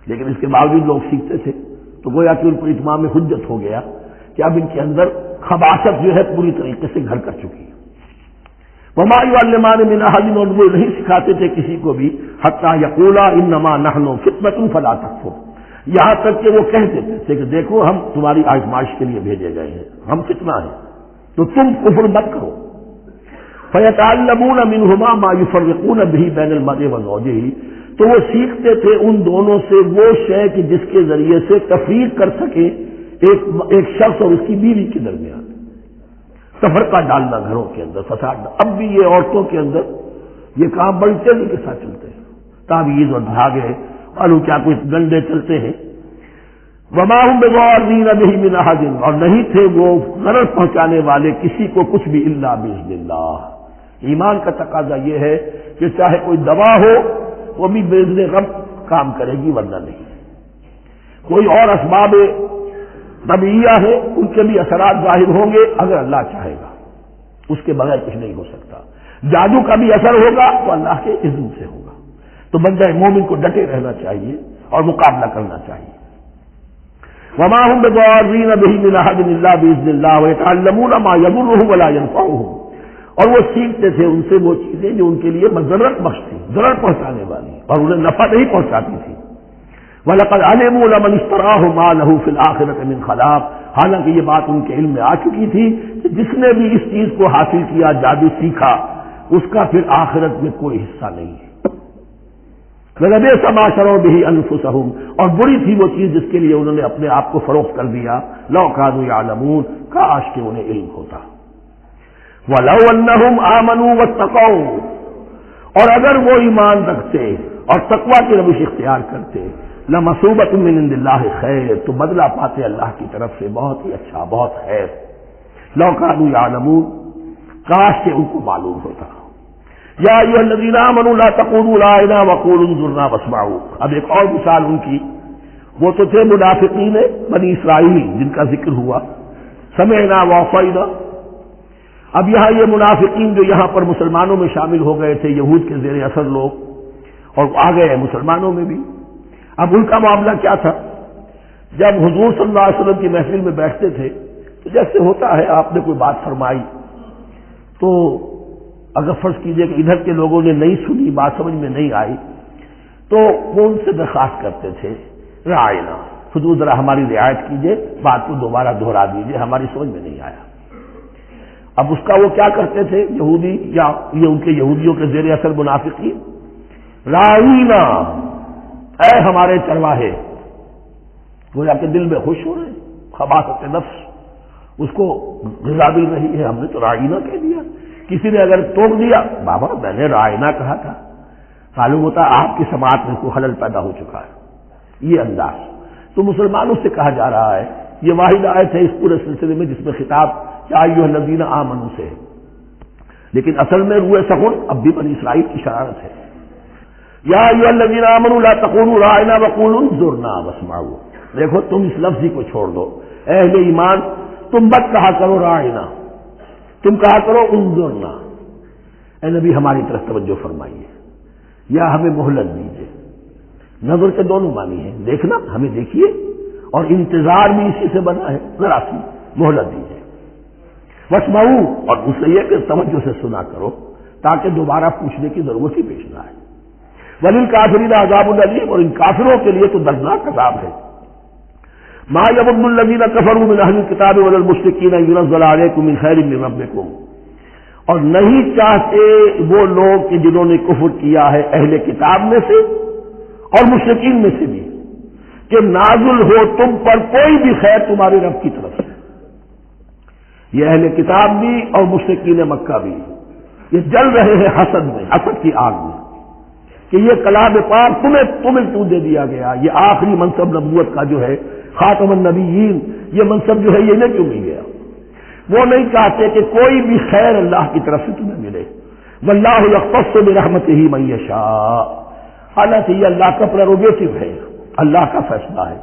لیکن اس کے باوجود لوگ سیکھتے تھے، تو گویا کہ ان پر اتمام حجت ہو گیا کہ اب ان کے اندر خباثت جو ہے پوری طریقے سے گھر کر چکی ہے۔ وما یعلمان من احد، اور وہ نہیں سکھاتے تھے کسی کو بھی، حتی یقولا انما نحن فتنۃ فلا تکفر، یہاں تک کہ وہ کہہ دیتے تھے کہ دیکھو ہم تمہاری آزمائش کے لیے بھیجے گئے ہیں، ہم فتنہ ہیں تو تم کفر مت کرو۔ فیتعلمون منہما ما یفرقون به بین المرء وزوجہ، تو وہ سیکھتے تھے ان دونوں سے وہ شے کہ جس کے ذریعے سے تفریق کر سکے ایک شخص اور اس کی بیوی کے درمیان، تفرقہ ڈالنا گھروں کے اندر، فساد۔ اب بھی یہ عورتوں کے اندر یہ کام بڑی تیزی کے ساتھ چلتے ہیں، تعویذ اور دھاگے اور کیا کچھ گنڈے چلتے ہیں۔ وما هم بضارین بہ من احد، اور نہیں تھے وہ ضرر پہنچانے والے کسی کو کچھ بھی الا باذن اللہ۔ ایمان کا تقاضا یہ ہے کہ چاہے کوئی دوا ہو وہ بھی باذن رب کام کرے گی، ورنہ نہیں۔ کوئی اور اسباب طبیعیہ ہے، ان کے بھی اثرات ظاہر ہوں گے اگر اللہ چاہے گا، اس کے بغیر کچھ نہیں ہو سکتا۔ جادو کا بھی اثر ہوگا تو اللہ کے اذن سے ہوگا۔ تو بندہ مومن کو ڈٹے رہنا چاہیے اور مقابلہ کرنا چاہیے۔ وما هم بضارین بہ من احد الا باذن اللہ ویتعلمون ما یضرهم ولا ینفعهم، اور وہ سیکھتے تھے ان سے وہ چیزیں جو ان کے لیے مضرت بخش تھی، ضرر پہنچانے والی، اور انہیں نفع نہیں پہنچاتی تھی۔ وَلَقَدْ عَلِمُوا لَمَنِ اشْتَرَاهُ مَا لَهُ فِي الْآخِرَةِ مِنْ خَلَاقٍ، حالانکہ یہ بات ان کے علم میں آ چکی تھی کہ جس نے بھی اس چیز کو حاصل کیا، جادو سیکھا، اس کا پھر آخرت میں کوئی حصہ نہیں ہے۔ وَلَبِئْسَ مَا شَرَوْا بِهِ أَنفُسَهُمْ، اور بری تھی وہ چیز جس کے لیے انہوں نے اپنے آپ کو فروخت کر دیا، لَوْ كَانُوا يَعْلَمُونَ، کاش کہ انہیں علم ہوتا۔ وَلَوْ أَنَّهُمْ آمَنُوا وَاتَّقَوْا، اور اگر وہ ایمان رکھتے اور تقوی کی روش اختیار کرتے، لَمَثُوبَةٌ مِّنْ عِندِ اللَّهِ خَيْرٌ، تو بدلہ پاتے اللہ کی طرف سے بہت ہی اچھا، بہت خیر۔ لَوْ كَانُوا يَعْلَمُونَ، کاش کہ ان کو معلوم ہوتا۔ یا ایھا الذین آمنوا لا تقولوا راعنا وقولوا انظرنا واسمعوا، اب ایک اور مثال ان کی، وہ تو تھے منافقین بنی اسرائیل جن کا ذکر ہوا، سمعنا وعصینا۔ اب یہاں یہ منافقین جو یہاں پر مسلمانوں میں شامل ہو گئے تھے، یہود کے زیر اثر لوگ، اور آ گئے ہیں مسلمانوں میں بھی، اب ان کا معاملہ کیا تھا؟ جب حضور صلی اللہ علیہ وسلم کی محفل میں بیٹھتے تھے تو جیسے ہوتا ہے، آپ نے کوئی بات فرمائی تو اگر فرض کیجئے کہ ادھر کے لوگوں نے نہیں سنی، بات سمجھ میں نہیں آئی، تو وہ ان سے درخواست کرتے تھے رعاینا، حضور ذرا ہماری رعایت کیجئے، بات کو دوبارہ دہرا دیجئے، ہماری سمجھ میں نہیں آیا۔ اب اس کا وہ کیا کرتے تھے یہودی، یا یہ ان کے یہودیوں کے زیر اثر منافقین، رعاینا، اے ہمارے چرواہے، وہ آپ کے دل میں خوش ہو رہے ہیں، خباثت نفس اس کو غذا مل رہی ہے، ہم نے تو رعاینا کہہ دیا۔ کسی نے اگر ٹوک دیا، بابا میں نے رعاینا کہا تھا، معلوم ہوتا آپ کی سماعت میں کوئی خلل پیدا ہو چکا ہے، یہ انداز۔ تو مسلمانوں سے کہا جا رہا ہے، یہ واحد آیت ہے اس پورے سلسلے میں جس میں خطاب یا ایھا الذین آمنوا سے ہے، لیکن اصل میں روئے سخن اب بھی بنی اسرائیل کی شرارت ہے۔ یا ایھا الذین آمنوا لا تقولوا راعنا وقولوا انظرنا واسمعوا، دیکھو تم اس لفظ کو چھوڑ دو، اے اہل ایمان تم مت کہا کرو راعنا، تم کہا کرو انظرنا، اے نبی ہماری طرف توجہ فرمائیے، یا ہمیں مہلت دیجیے۔ نظر کے دونوں معنی ہیں، دیکھنا ہمیں دیکھیے، اور انتظار بھی اسی سے بنا ہے، ذرا سی مہلت دیجیے۔ واسمعوا، اور دوسرے یہ کہ توجہ سے سنا کرو تاکہ دوبارہ پوچھنے کی ضرورت ہی پیش نہ آئے۔ وللکافرین عذاب الیم، اور ان کافروں کے لیے تو دردناک عذاب ہے۔ ما یود الذین کفروا من اہل الکتاب ولا المشرکین ان ینزل علیکم من خیر من ربکم، اور نہیں چاہتے وہ لوگ کہ جنہوں نے کفر کیا ہے اہل کتاب میں سے اور مشرکین میں سے بھی، کہ نازل ہو تم پر کوئی بھی خیر تمہارے رب کی طرف سے۔ یہ اہل کتاب بھی اور مشرکین مکہ بھی یہ جل رہے ہیں حسد میں، حسد کی آگ میں، کہ یہ کلام پاک تمہیں کیوں دے دیا گیا، یہ آخری منصب نبوت کا جو ہے خاتم النبیین، یہ منصب جو ہے یہ نہیں کیوں مل گیا۔ وہ نہیں چاہتے کہ کوئی بھی خیر اللہ کی طرف سے تمہیں ملے۔ واللہ یختص برحمتہ من یشاء، حالانکہ یہ اللہ کا پریروگیٹو ہے، اللہ کا فیصلہ ہے،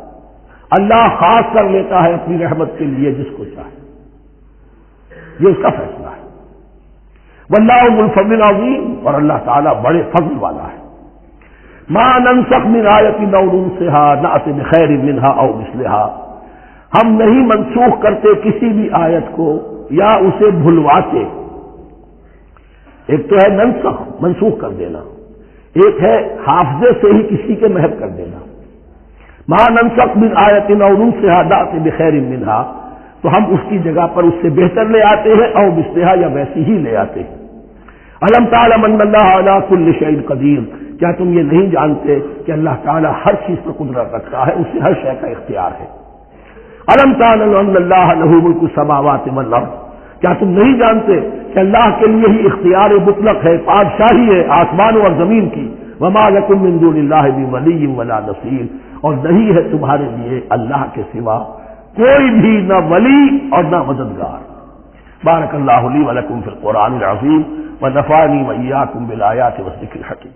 اللہ خاص کر لیتا ہے اپنی رحمت کے لیے جس کو چاہے، یہ اس کا فیصلہ ہے۔ واللہ ذو الفضل العظیم، اور اللہ تعالیٰ بڑے فضل والا ہے۔ ما ننسخ من آیت او ننسها نأت بخیر منها او مثلها، ہم نہیں منسوخ کرتے کسی بھی آیت کو یا اسے بھلواتے۔ ایک تو ہے ننسخ، منسوخ کر دینا، ایک ہے حافظے سے ہی کسی کے محو کر دینا۔ ما ننسخ من آیت او ننسها نأت بخیر منها، تو ہم اس کی جگہ پر اس سے بہتر لے آتے ہیں، او مثلها یا ویسی ہی لے آتے ہیں۔ الم تعلم ان اللہ علی کل شیء قدیر، کیا تم یہ نہیں جانتے کہ اللہ تعالیٰ ہر چیز پر قدرت رکھتا ہے، اسے ہر شے کا اختیار ہے۔ الم تعلم ان اللہ لہ ملک السماوات والارض، کیا تم نہیں جانتے کہ اللہ کے لیے ہی اختیار مطلق ہے، بادشاہی ہے آسمانوں اور زمین کی۔ وما لکم من دون اللہ من ولی ولا نصیر، اور نہیں ہے تمہارے لیے اللہ کے سوا کوئی بھی نہ ولی اور نہ مددگار۔ بارک اللہ لی ولکم فی القرآن العظیم ونفعنی وإیاکم بالآیات والذکر الحکیم۔